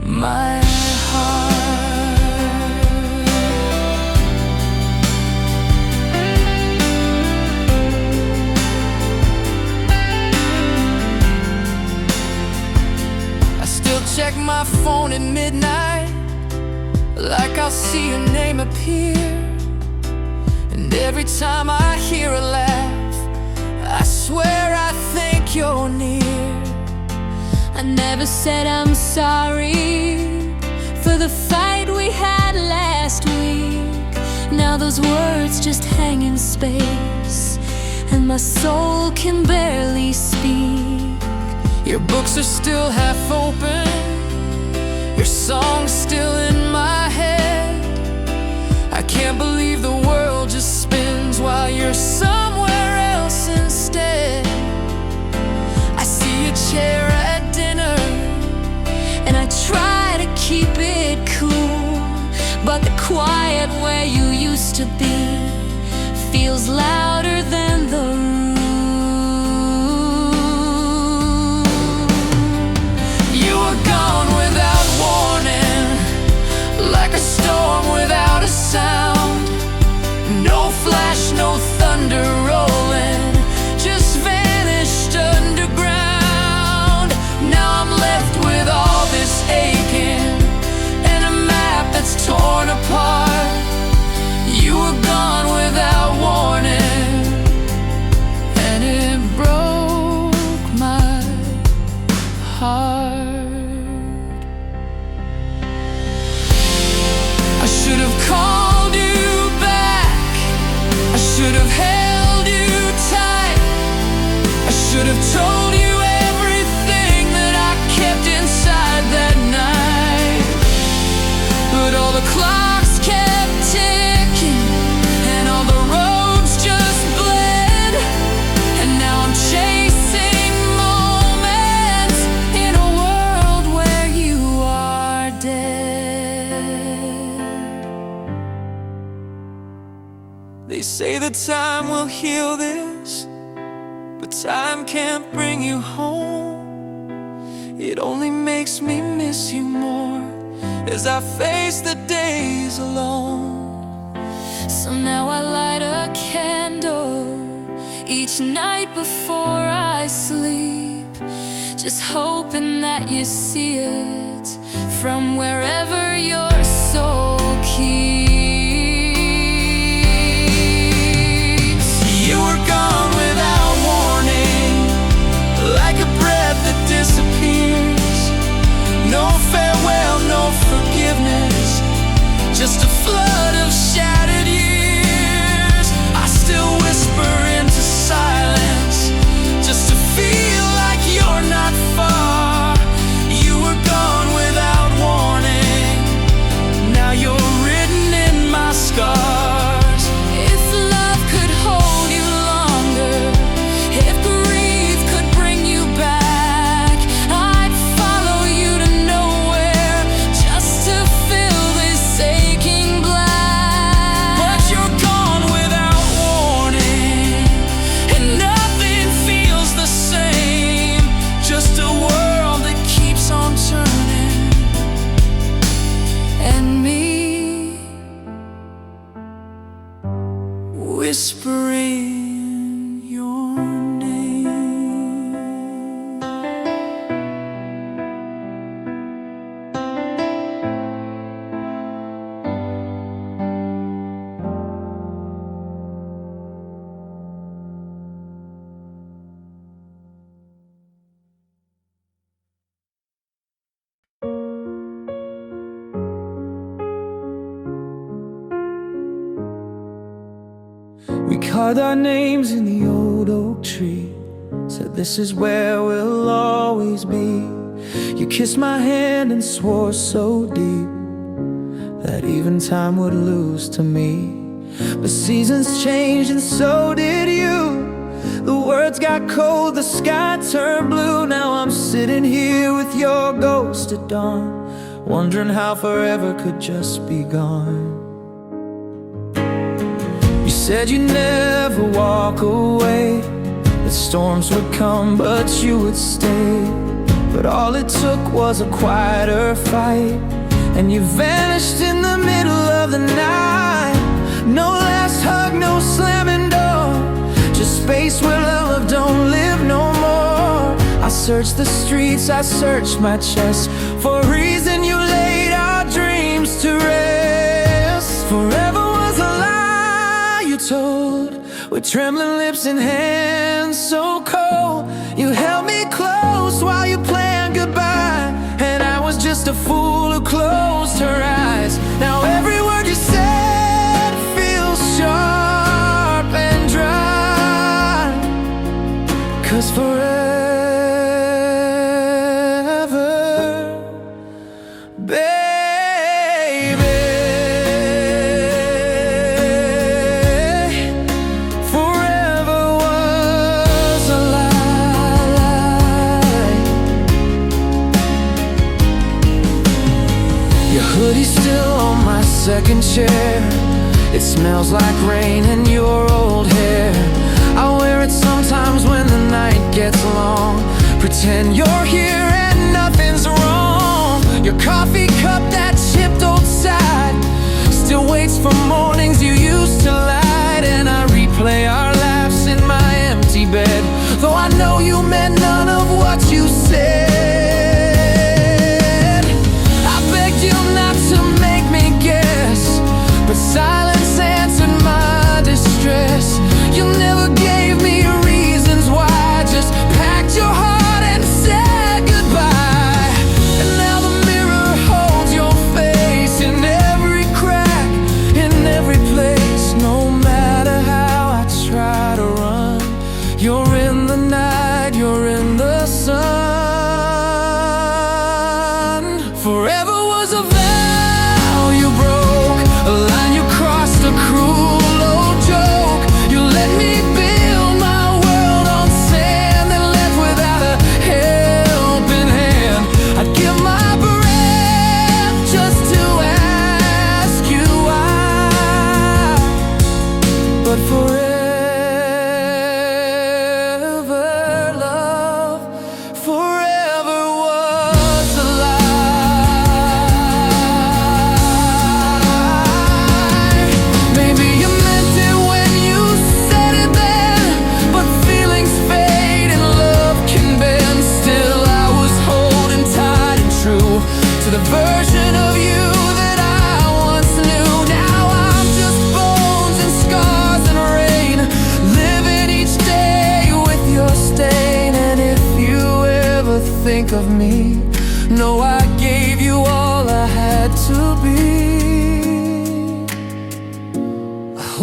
my heart. I still check my phone at midnight, like I'll see your name appear. And every time I hear a laugh, I swear I think you're near. I never said I'm sorry for the fight we had last week. Now those words just hang in space, and my soul can barely speak. Your books are still half open, your song's still in my head. I can't believe the world just spins while you're somewhere else instead. I see a chair at dinner, And I try to keep it cool, but the quiet where you used to be feels louder than the room. You were gone without warning, like a storm without a sound. They say that time will heal this, but time can't bring you home. It only makes me miss you more as I face the days alone. So now I light a candle each night before I sleep, just hoping that you see it from wherever your soul keeps. You were gone without warning, like a breath that disappears. No farewell, no forgiveness, just a flood of shattered years. I still whisper into silence, just to feel like you're not far. You were gone without warning, now you're written in my scars. If love could hold you longer, if grief could bring you back, I'd follow you to nowhere just to fill this aching black. But you're gone without warning, and nothing feels the same, just a world that keeps on turning. And me, whispering your name. We carved our names in the old oak tree, said this is where we'll always be. You kissed my hand and swore so deep that even time would lose to me. But seasons changed and so did you. The words got cold, the sky turned blue. Now I'm sitting here with your ghost at dawn, wondering how forever could just be gone. You said you'd never walk away, that storms would come but you would stay. But all it took was a quieter fight, and you vanished in the middle of the night. No last hug, no slamming door, just space where love don't live no more. I searched the streets, I searched my chest for a reason you laid our dreams to rest. Forever was a lie you told, with trembling lips and hands so cold. You held me close while you planned goodbye, and I was just a fool who closed her eyes. Now every word you said feels sharp and dry, 'cause forever, baby, forever was a lie. Your hoodie's still on my second chair, it smells like rain and your old hair. I wear it sometimes when the night gets long, pretend you're here and nothing's wrong. Your coffee cup, that chipped old side, still waits for mornings you used to light. And I replay our laughs in my empty bed, though I know you meant none of what you said. I begged you not to make me guess, but silence answered my distress. You never gave me reasons why, just packed your heart and said goodbye. And now the mirror holds your face in every crack, in every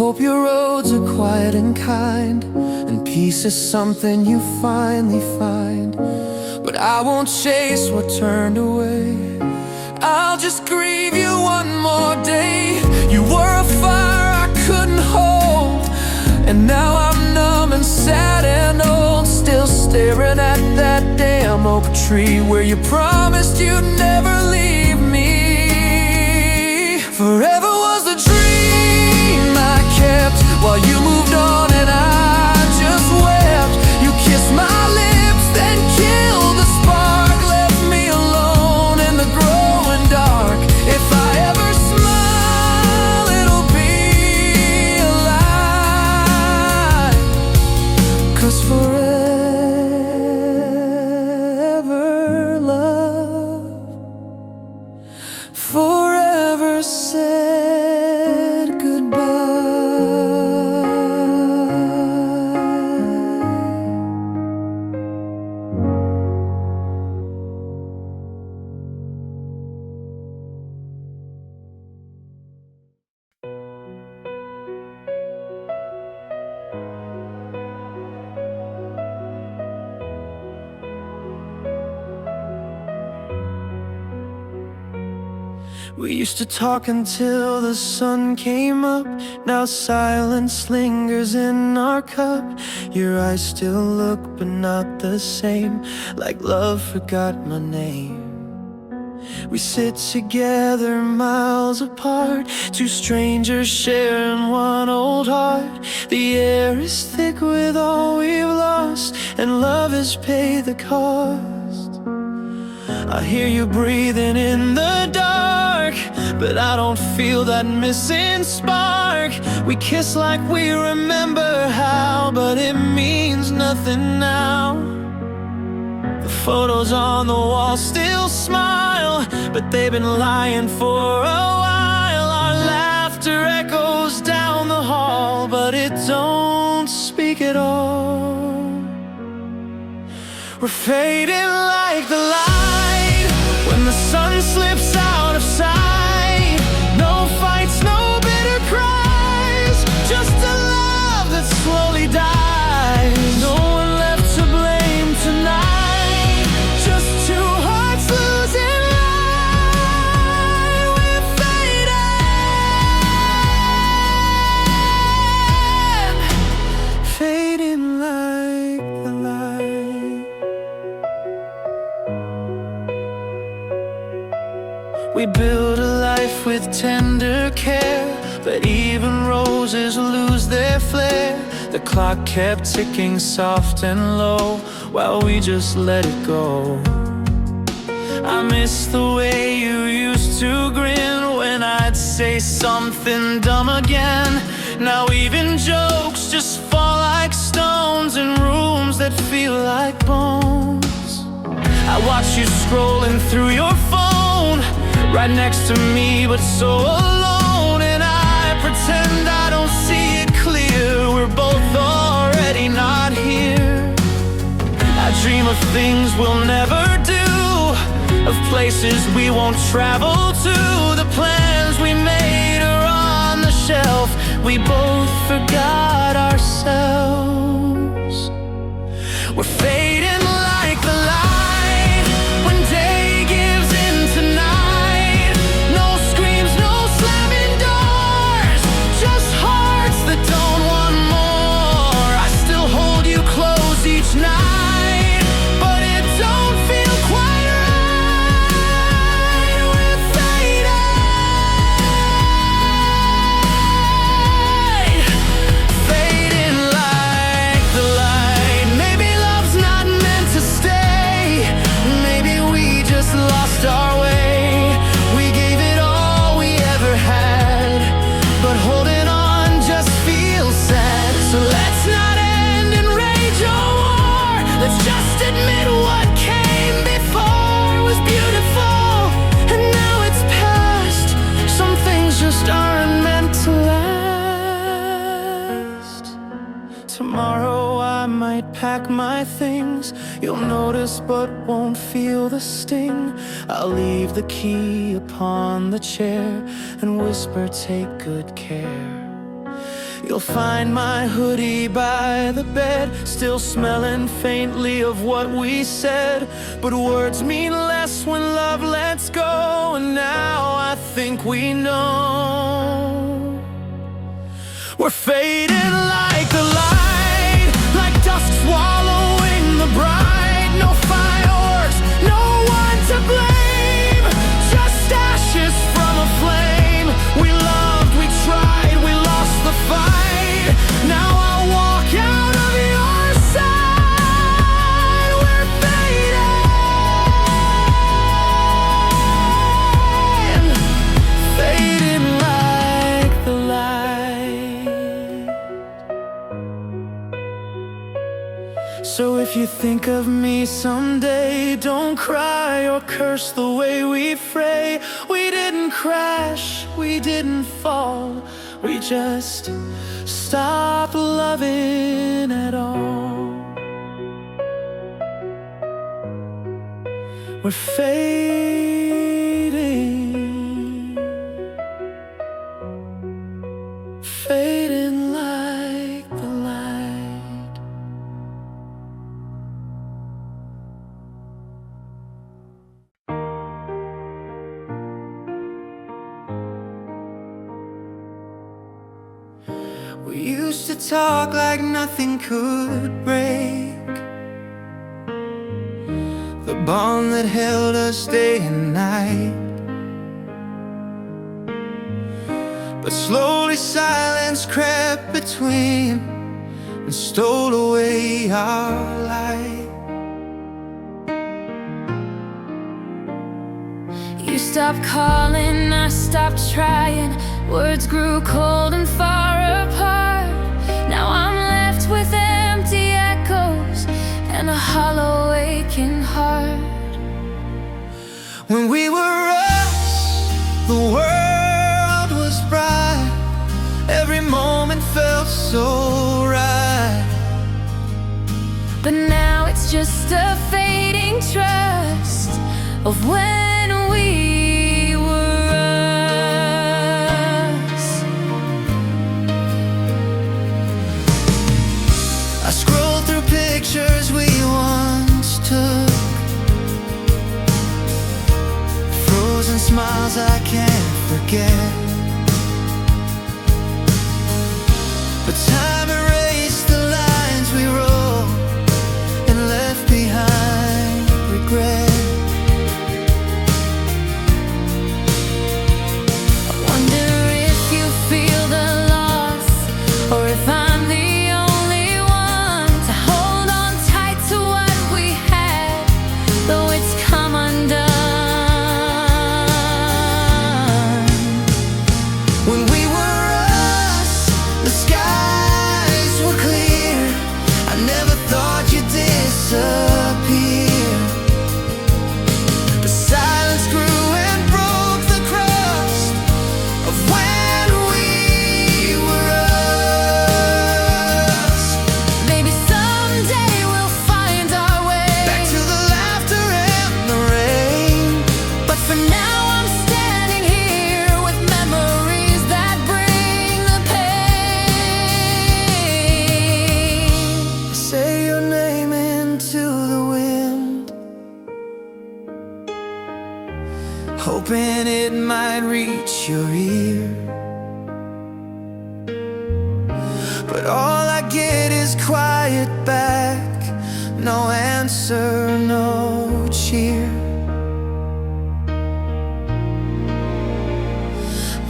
hope your roads are quiet and kind, and peace is something you finally find. But I won't chase what turned away. I'll just grieve you one more day. You were a fire I couldn't hold, and now I'm numb and sad and old, still staring at that damn oak tree where you promised you'd never leave me. Forever was the dream I kept while you moved on and I just wept. You kissed my lips, then killed the spark, left me alone in the growing dark. If I ever smile, it'll be a lie, 'cause forever love, forever said goodbye. We used to talk until the sun came up. Now silence lingers in our cup. Your eyes still look but not the same, like love forgot my name. We sit together miles apart, two strangers sharing one old heart. The air is thick with all we've lost, and love has paid the cost. I hear you breathing in the dark, but I don't feel that missing spark. We kiss like we remember how, but it means nothing now. The photos on the wall still smile, but they've been lying for a while. Our laughter echoes down the hall, but it don't speak at all. We're fading like the light when the sun slips out of sight. No fights, no bitter cries, just a love that slowly dies. No one left to blame tonight, just two hearts losing light. We're fading, fading like the light. We build a life with tender care, but even roses lose their flair. The clock kept ticking soft and low while we just let it go. I miss the way you used to grin when I'd say something dumb again. Now even jokes just fall like stones in rooms that feel like bones. I watch you scrolling through your phone, right next to me but so alone, and I pretend I don't see it clear. We're both already not here. I dream of things we'll never do, of places we won't travel to. The plans we made are on the shelf, we both forgot ourselves. We're fading like the light when day gives into night. No screams, no slamming doors, just hearts that don't want more. I still hold you close each night, but it don't feel quite right. We're fading, fading like the light. Maybe love's not meant to stay, maybe we just lost our way. We gave it all we ever had, but holding on just feels sad. So let's not end in rage or war, let's just admit what came before was beautiful, and now it's past. Some things just aren't meant to last. Tomorrow I might pack my things, you'll notice but won't feel the sting. I'll leave the key upon the chair and whisper, take good care. You'll find my hoodie by the bed, still smelling faintly of what we said. But words mean less when love lets go, and now I think we know we're fading like the light, like dusk swallowing the bright. No fireworks, no one to blame, just ashes from a flame. We loved, we tried, we lost the fight. Now I'll walk out of your side. We're fading, fading like the light. So if you think of me someday, don't cry or curse the way we fray. We didn't crash, we didn't fall, we just stopped loving at all. We're fading, fading like the light. We used to talk like nothing could break the bond that held us day and night. But slowly silence crept between and stole away our light. You stopped calling, I stopped trying. Words grew cold and far apart. Now I'm left with empty echoes and a hollow aching heart. When we were us, the world was bright. Every moment felt so right. But now it's just a fading trust of when we were us. I scroll through pictures we once took, frozen smiles I can't forget. But time erased the lines we wrote and left behind regret. I wonder if you feel the loss, or if I'm the only one to hold on tight to what we had, though it's come undone. When we were us, the skies were clear. I never thought you'd disappear. The silence grew and broke the crust of when we were us. Maybe someday we'll find our way Back to the laughter and the rain. but for now I'm standing here with memories that bring the pain. Say your name into the wind, hoping it might reach your ear. But all I get is quiet back, no answer, no cheer.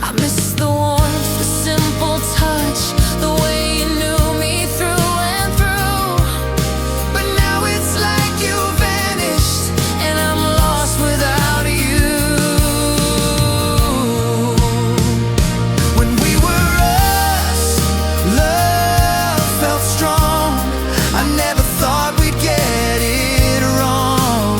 I miss the warmth, the simple touch, the way you knew me through and through. But now it's like you vanished And I'm lost without you. when we were us. Love felt strong. I never thought we'd get it wrong.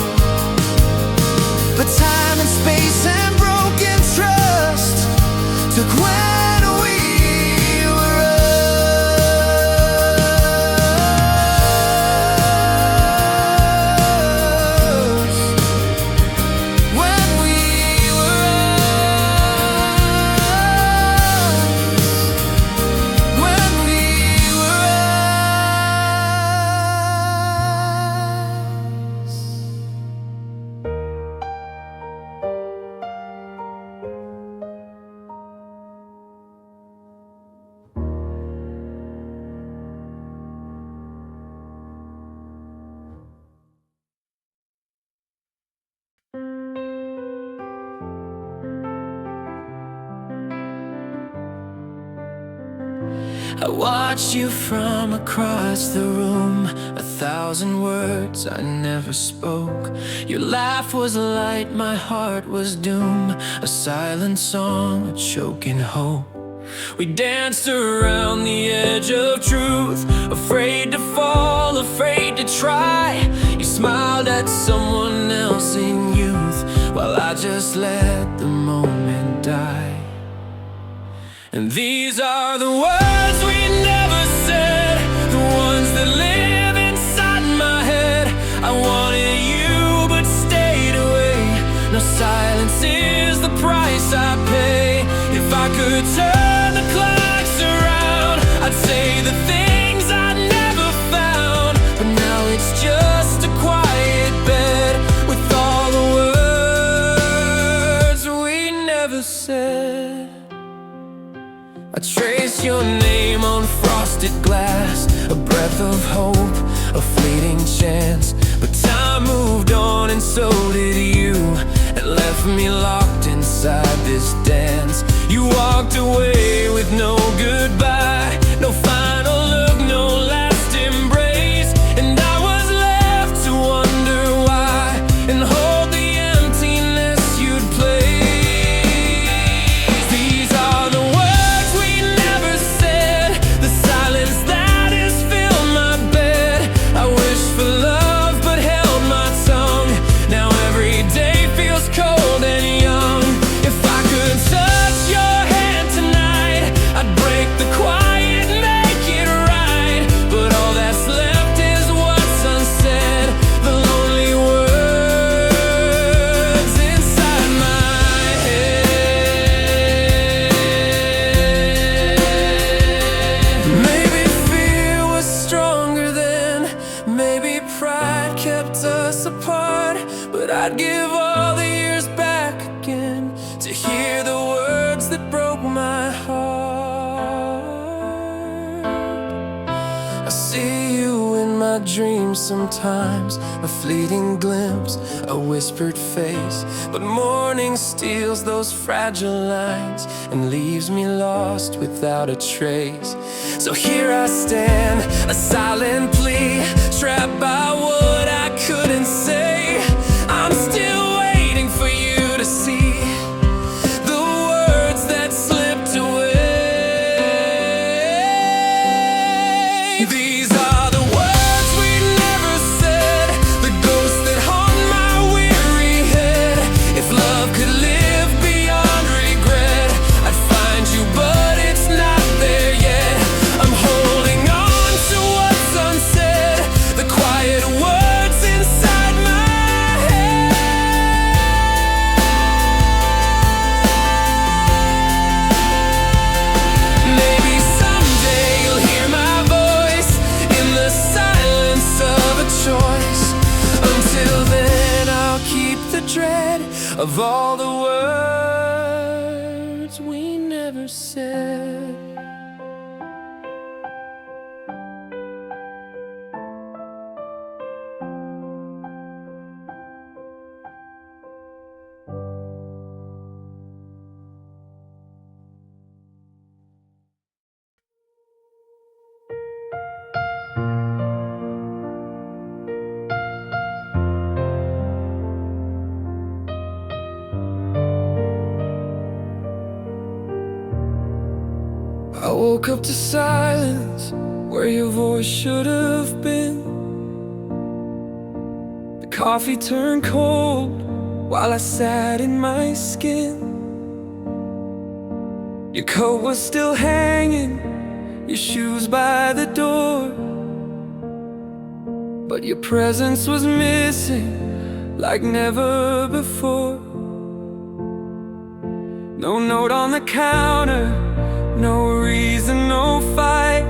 I watched you from across the room, 1,000 words I never spoke. Your laugh was light, my heart was doom, a silent song, a choking hope. We danced around the edge of truth, afraid to fall, afraid to try. You smiled at someone else in youth, while I just let the moment die. And these are the words we never said, the ones that live inside my head. I wanted you but stayed away. No, silence is the price I pay. If I could turn the clocks around, I'd say the things I never found. But now it's just a quiet bed with all the words we never said. I trace your name on frosted glass, a breath of hope, a fleeting chance. But time moved on and so did you, and left me locked inside this dance. You walked away with no goodbye, no final look, no last embrace. And I was left to wonder why, and hold the emptiness you'd place. These are the words we never said, the silence that has filled my bed. I wish for love but held my tongue. Now every day feels cold and young. If I could touch your hand tonight, I'd break the quiet, make it right. But all that's left is what's unsaid, the lonely words inside my head. Maybe fear was stronger then, maybe pride kept us apart. But I'd give all the years back again to hear the words that broke my heart. I see you in my dreams sometimes, a fleeting glimpse, a whispered face. But morning steals those fragile lines and leaves me lost without a trace. So here I stand, a silent plea, trapped by what I couldn't say. I'm still waiting for you to see the words that slipped away. These are the words we never said, the ghosts that haunt my weary head. If love could live beyond regret, I'd find you, but it's not there yet. I'm holding on to what's unsaid, the quiet words inside my head. Maybe someday you'll hear my voice in the silence of a choice. Until then, I'll keep the dread of all the words we never said. I woke up to silence where your voice should have been. The coffee turned cold while I sat in my skin. Your coat was still hanging, your shoes by the door, but your presence was missing like never before. No note on the counter, no reason, no fight.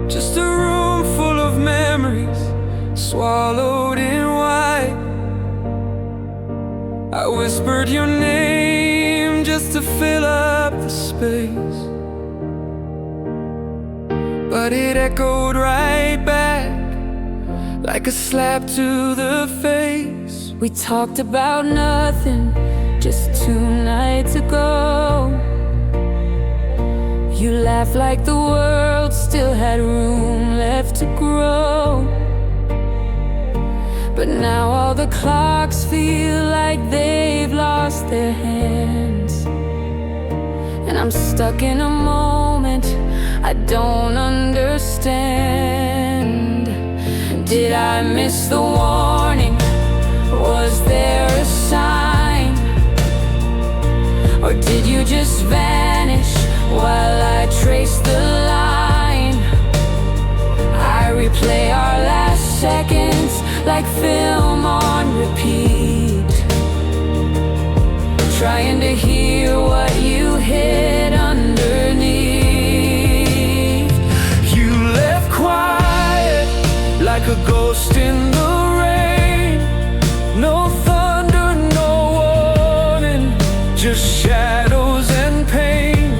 Just a room full of memories, swallowed in white. I whispered your name just to fill up the space, but it echoed right back like a slap to the face. We talked about nothing just 2 nights ago. You laughed like the world still had room left to grow. But now all the clocks feel like they've lost their hands, and I'm stuck in a moment I don't understand. Did I miss the warning? Was there a sign? Or did you just vanish while I trace the line? I replay our last seconds like film on repeat, trying to hear what you hid underneath. You left quiet like a ghost in the rain. No thunder, no warning, just shadows and pain.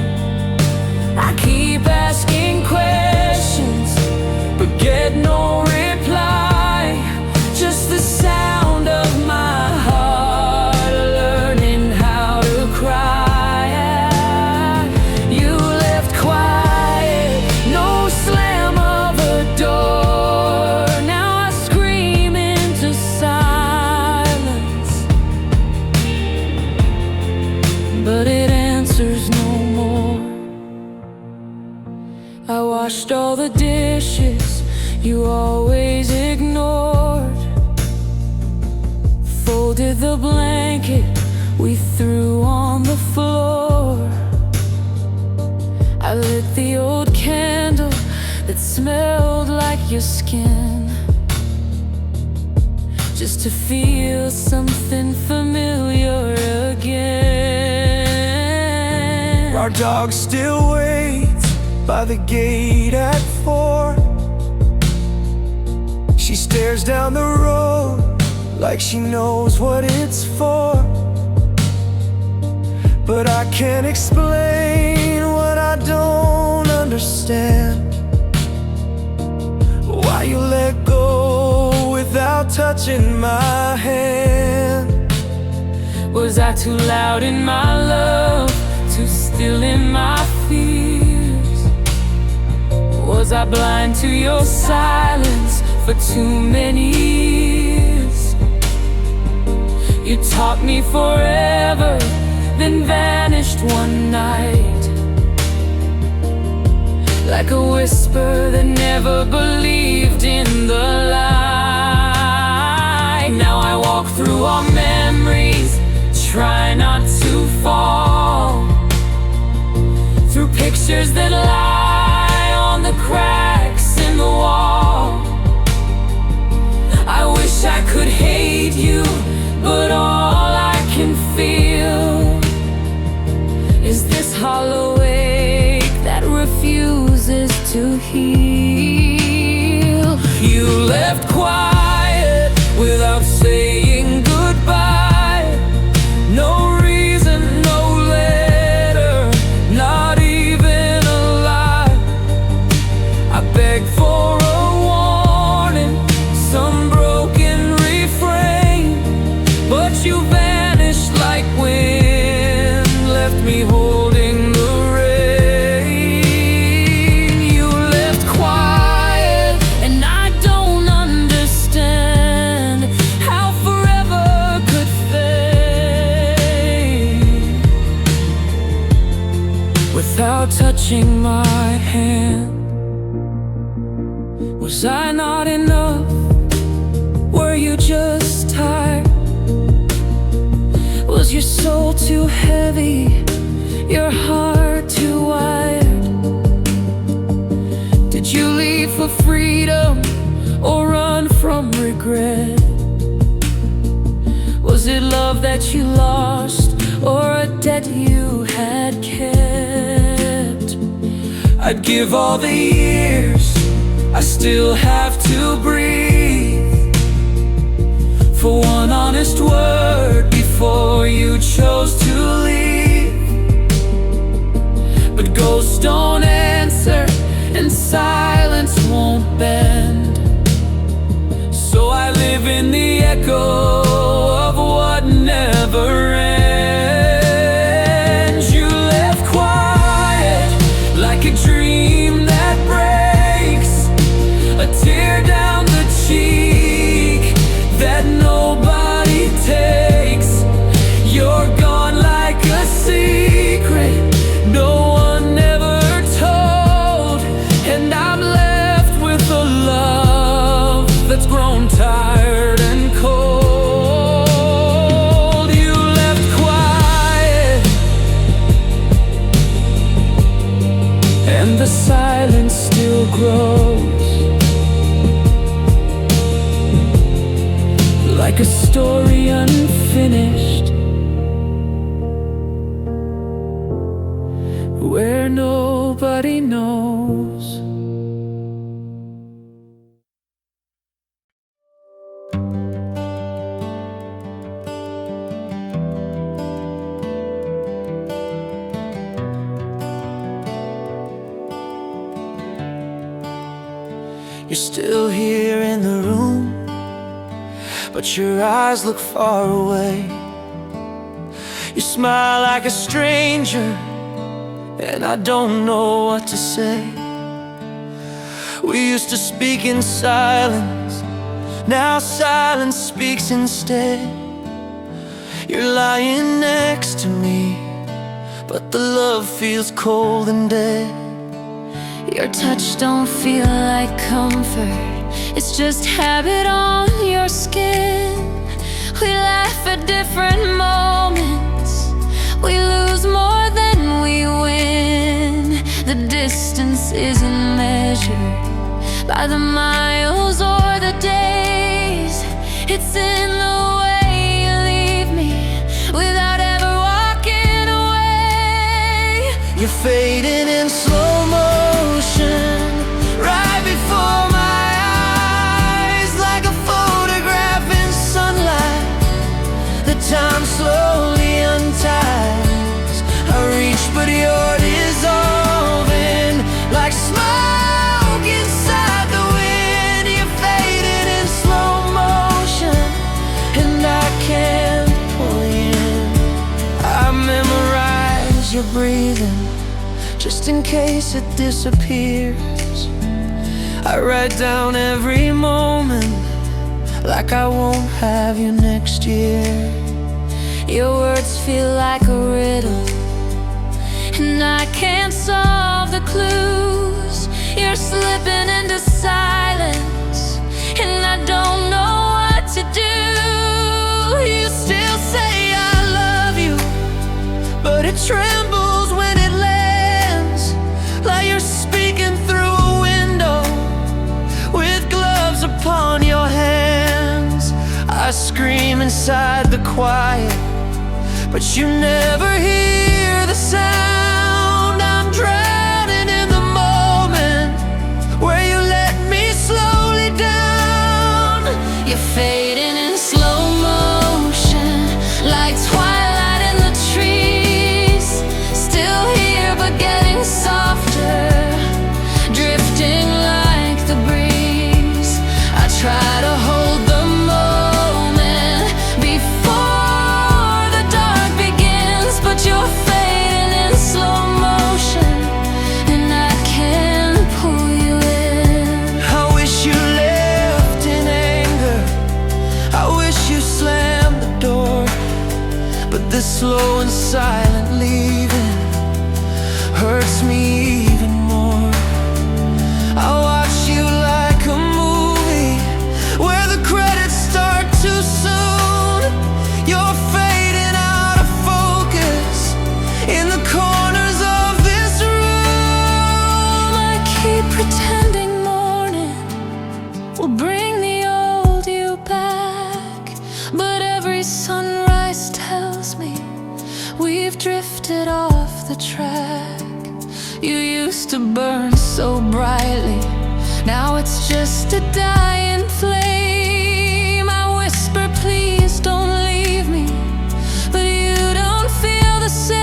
I keep asking questions but get no reply, just the sound of my heart learning how to cry. You left quiet, no slam of a door. Now I scream into silence, but it answers no more. I washed all the dishes you always ignored, folded the blanket we threw on the floor. I lit the old candle that smelled like your skin, just to feel something familiar again. Our dog still waits by the gate at 4. She stares down the road like she knows what it's for. But I can't explain what I don't understand. Why you let go without touching my hand? Was I too loud in my love, too still in my fears? Was I blind to your silence for too many years? You taught me forever, then vanished one night, like a whisper that never believed in the light. Now I walk through our memories, try not to fall through pictures that lie on the cracks in the wall. I wish I could hate you, but all I can feel is this hollow ache that refuses to heal. You left quiet without saying goodbye. No reason, no letter, not even a lie. I begged for a warning, some broken refrain, but you vanished like wind, left me holding the rain. You left quiet, And I don't understand how forever could fade without touching my hand. Was I not enough? Were you just tired? Was your soul too heavy, your heart too wired? Did you leave for freedom or run from regret? Was it love that you lost or a debt you had kept? I'd give all the years I still have to breathe for one honest word before you chose to leave. But ghosts don't answer and silence won't bend, so I live in the echo of what never ends. You left quiet like and the silence still grows, like a story unfinished, where nobody knows. You're still here in the room, but your eyes look far away. You smile like a stranger, and I don't know what to say. We used to speak in silence, now silence speaks instead. You're lying next to me, but the love feels cold and dead. Your touch don't feel like comfort, it's just habit on your skin. We laugh at different moments, we lose more than we win. The distance isn't measured by the miles or the days, it's in the way you leave me without ever walking away. You're fading in slow motion, right before my eyes, like a photograph in sunlight. The time slowly unties. I reach, but you're dissolving like smoke inside the wind. You're fading in slow motion, and I can't pull you in. I memorize your breathing, just in case it disappears. I write down every moment, like I won't have you next year. Your words feel like a riddle, and I can't solve the clues. You're slipping into silence, and I don't know what to do. You still say I love you, but it trembles when it lands, like you're speaking through a window with gloves upon your hands. I scream inside the quiet, but you never hear the sound. I'm drowning in the moment where you let me slowly down. You're fading in slow motion, like twilight in the trees. Still here but getting softer, drifting like the breeze. I try to hold the moment before the dark begins, but you're fading in slow motion, and I can't pull you in. I wish you left in anger, I wish you slammed the door, but this slow and silent leaving hurts me even more. I watch you like a movie where the credits start too soon. You're fading out of focus in the corners of this room. I keep pretending morning will bring the old you back, but every sunrise tells me we've drifted off the track. You used to burn so brightly, now it's just a dying flame. I whisper, please don't leave me, but you don't feel the same.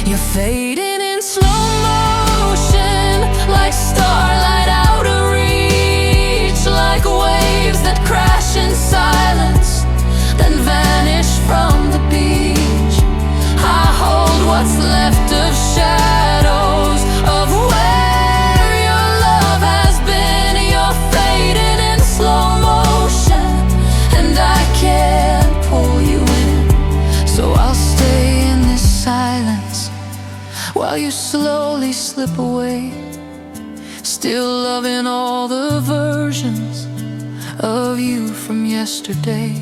You're fading in slow motion, like starlight out of reach, like waves that crash in silence, then vanish from the beach. I hold what's left of shadows of where your love has been. You're fading in slow motion, and I can't pull you in. So I'll stay in this silence while you slowly slip away, still loving all the versions of you from yesterday.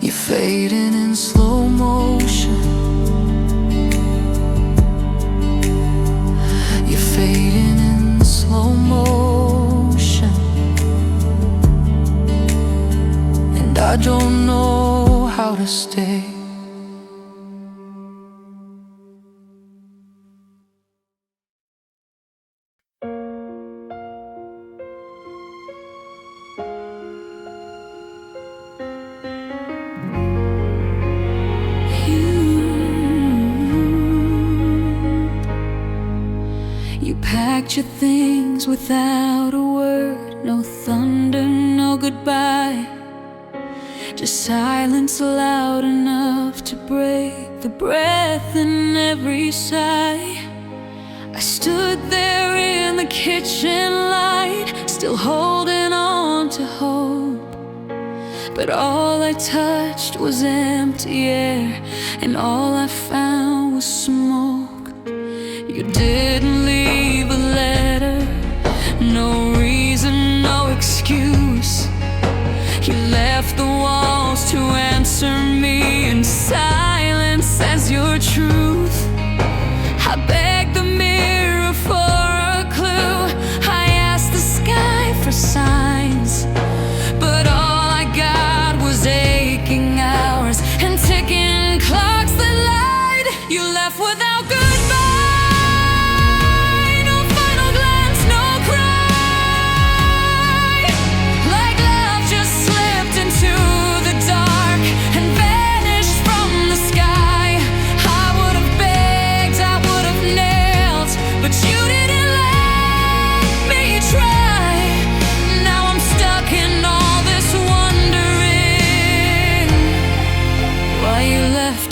You're fading in slow motion, stay. You packed your things without a word, no thunder, no goodbye, just silence loud enough to break the breath in every sigh. I stood there in the kitchen light, still holding on to hope, but all I touched was empty air, and all I found was smoke. You didn't leave a letter, no reason, no excuse. You left the walls to answer me in silence as your truth. I begged the mirror for a clue, I asked the sky for signs, but all I got was aching hours and ticking clocks that lied. You left without goodbye.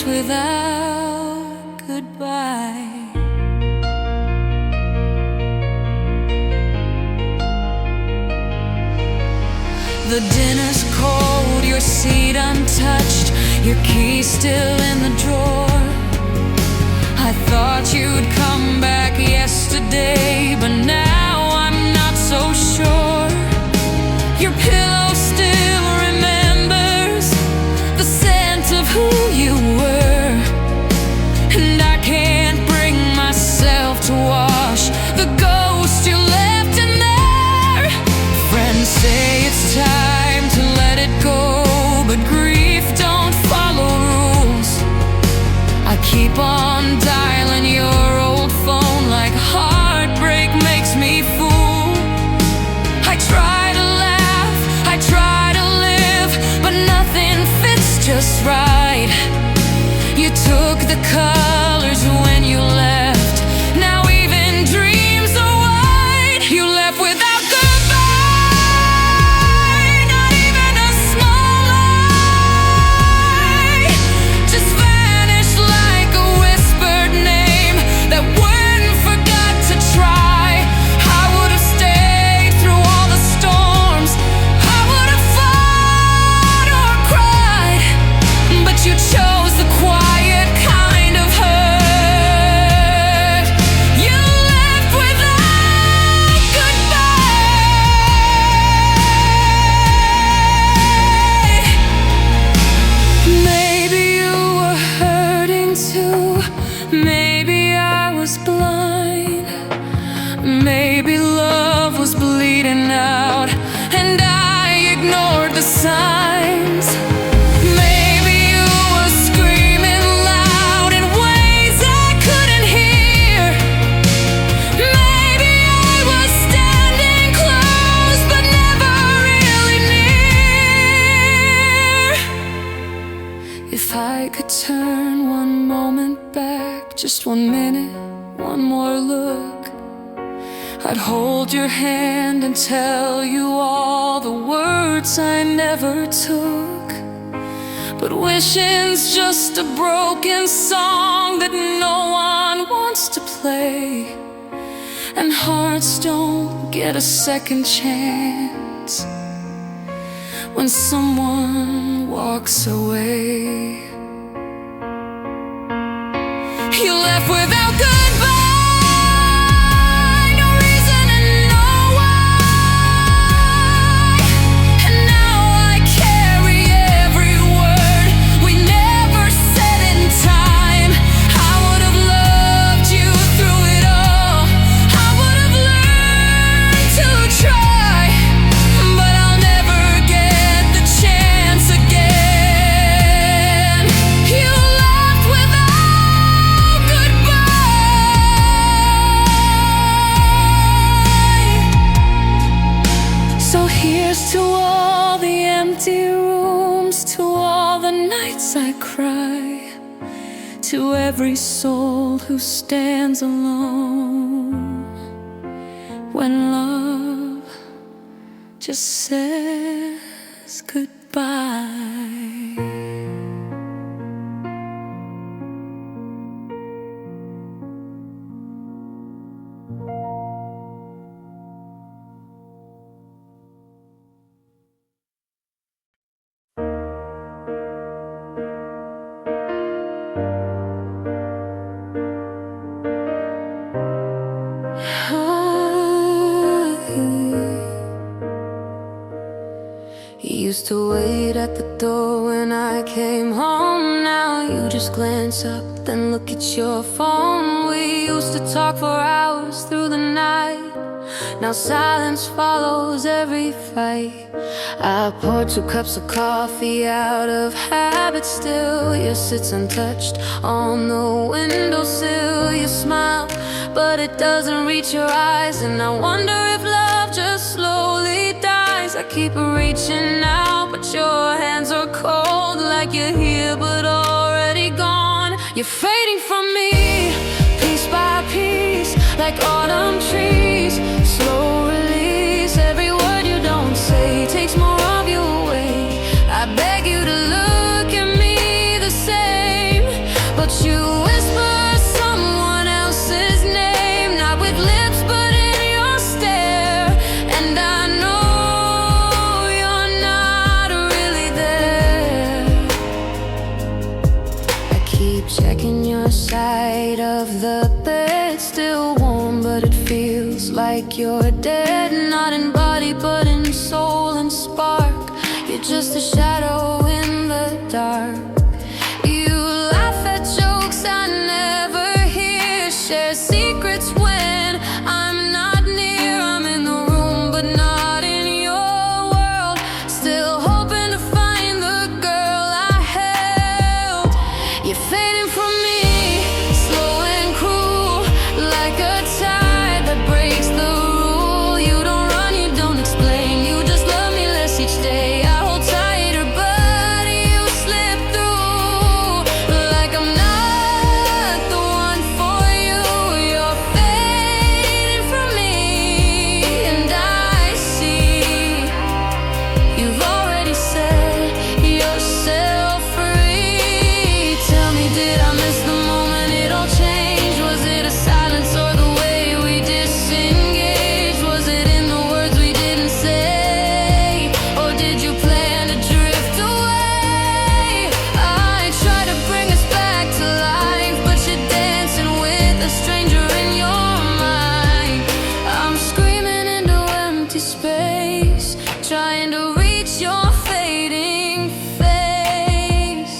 Without goodbye. The dinner's cold, your seat untouched, your key still in the drawer. I thought you'd come back yesterday, but now I'm not so sure. Your pillow still remembers the scent of who you were, and I can't bring myself to wash the ghost you left in there. Friends say it's time to let it go, but grief don't follow rules. I keep on dialing your old phone like heartbreak makes me fool. I try to laugh, I try to live, but nothing fits just right. You took the colors when you left, now even dreams are white. You left without goodbye, not even a small lie, just vanished like a whispered name that wouldn't forgot to try. I would have stayed through all the storms, I would have fought or cried, but you chose the quiet kind of hurt. You left without goodbye. Maybe you were hurting too, maybe I was blind, maybe love was bleeding out and I ignored the signs. Maybe you were screaming loud in ways I couldn't hear. Maybe I was standing close but never really near. If I could turn one moment back, just 1 minute, one more look, I'd hold your hand and tell you all the words I never took. But wishing's just a broken song that no one wants to play, and hearts don't get a second chance when someone walks away. You left without goodbye, no reason and no why, and now I carry every word we never said in time. I would have loved you through it all, I would have learned to try, but I'll never get the chance again. to every soul who stands alone when love just says goodbye. You used to wait at the door when I came home. Now you just glance up, then look at your phone. We used to talk for hours through the night. Now silence follows every fight. I poured 2 cups of coffee out of habit. Still, yours sits untouched on the windowsill. You smile, but it doesn't reach your eyes. And I wonder if love just slowly dies. I keep reaching out, but your hands are cold, like you're here but already gone. You're fading from me, piece by piece, like autumn trees. Slow release, every word you don't say takes more of you away. I beg you to look at me the same, but you whisper someone else's name, not with lips but in your stare. And I know you're not really there. I keep checking your side of the bed, still warm but it feels like you're dead. Not in body but in soul and spark. You're just a shadow in the dark. You laugh at jokes I never hear, share secrets when I'm not near. I'm in the room but not in your world, still hoping to find the girl I held. You're fading from me, slow and cruel, like a tide that breaks the rule. You don't run, you don't explain, you just love me less each day. I hold tighter, but you slip through, like I'm not the one for you. You're fading from me, and I see you've already set yourself free. Tell me, did I miss the moment it all changed? Was it a silence or the way we disengaged? Was it in the words we didn't say, or did you plan to drift away? I try to bring us back to life, but you're dancing with a stranger in your mind. I'm screaming into empty space, trying to reach your fading face.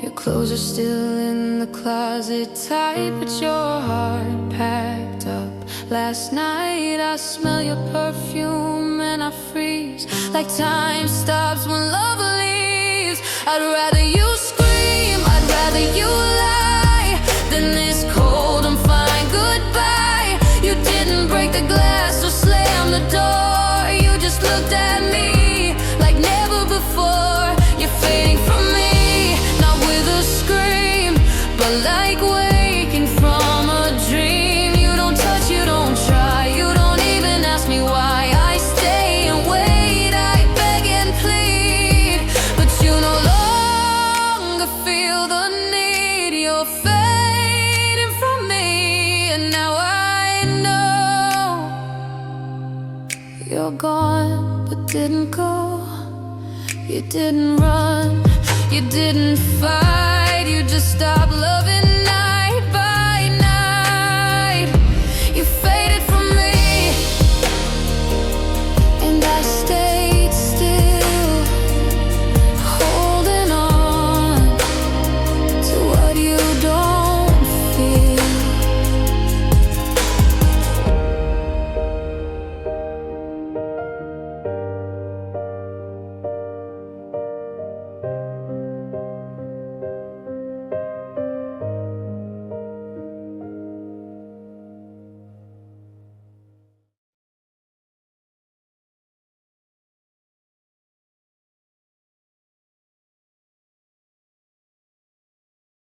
Your clothes are still in the closet tight, but your heart packed up. Last night I smell your perfume and I freeze, like time stops when love leaves. I'd rather you scream, I'd rather you lie, than this cold and fine goodbye. You didn't break the glass or slam the door, you just looked at me like never before. You're fading from me, not with a scream, but like waking from a dream. You don't touch, you don't try, you don't even ask me why. I stay and wait, I beg and plead, but you no longer feel the need. You're fading from me, and now I know you're gone, but didn't go. You didn't run, you didn't fight.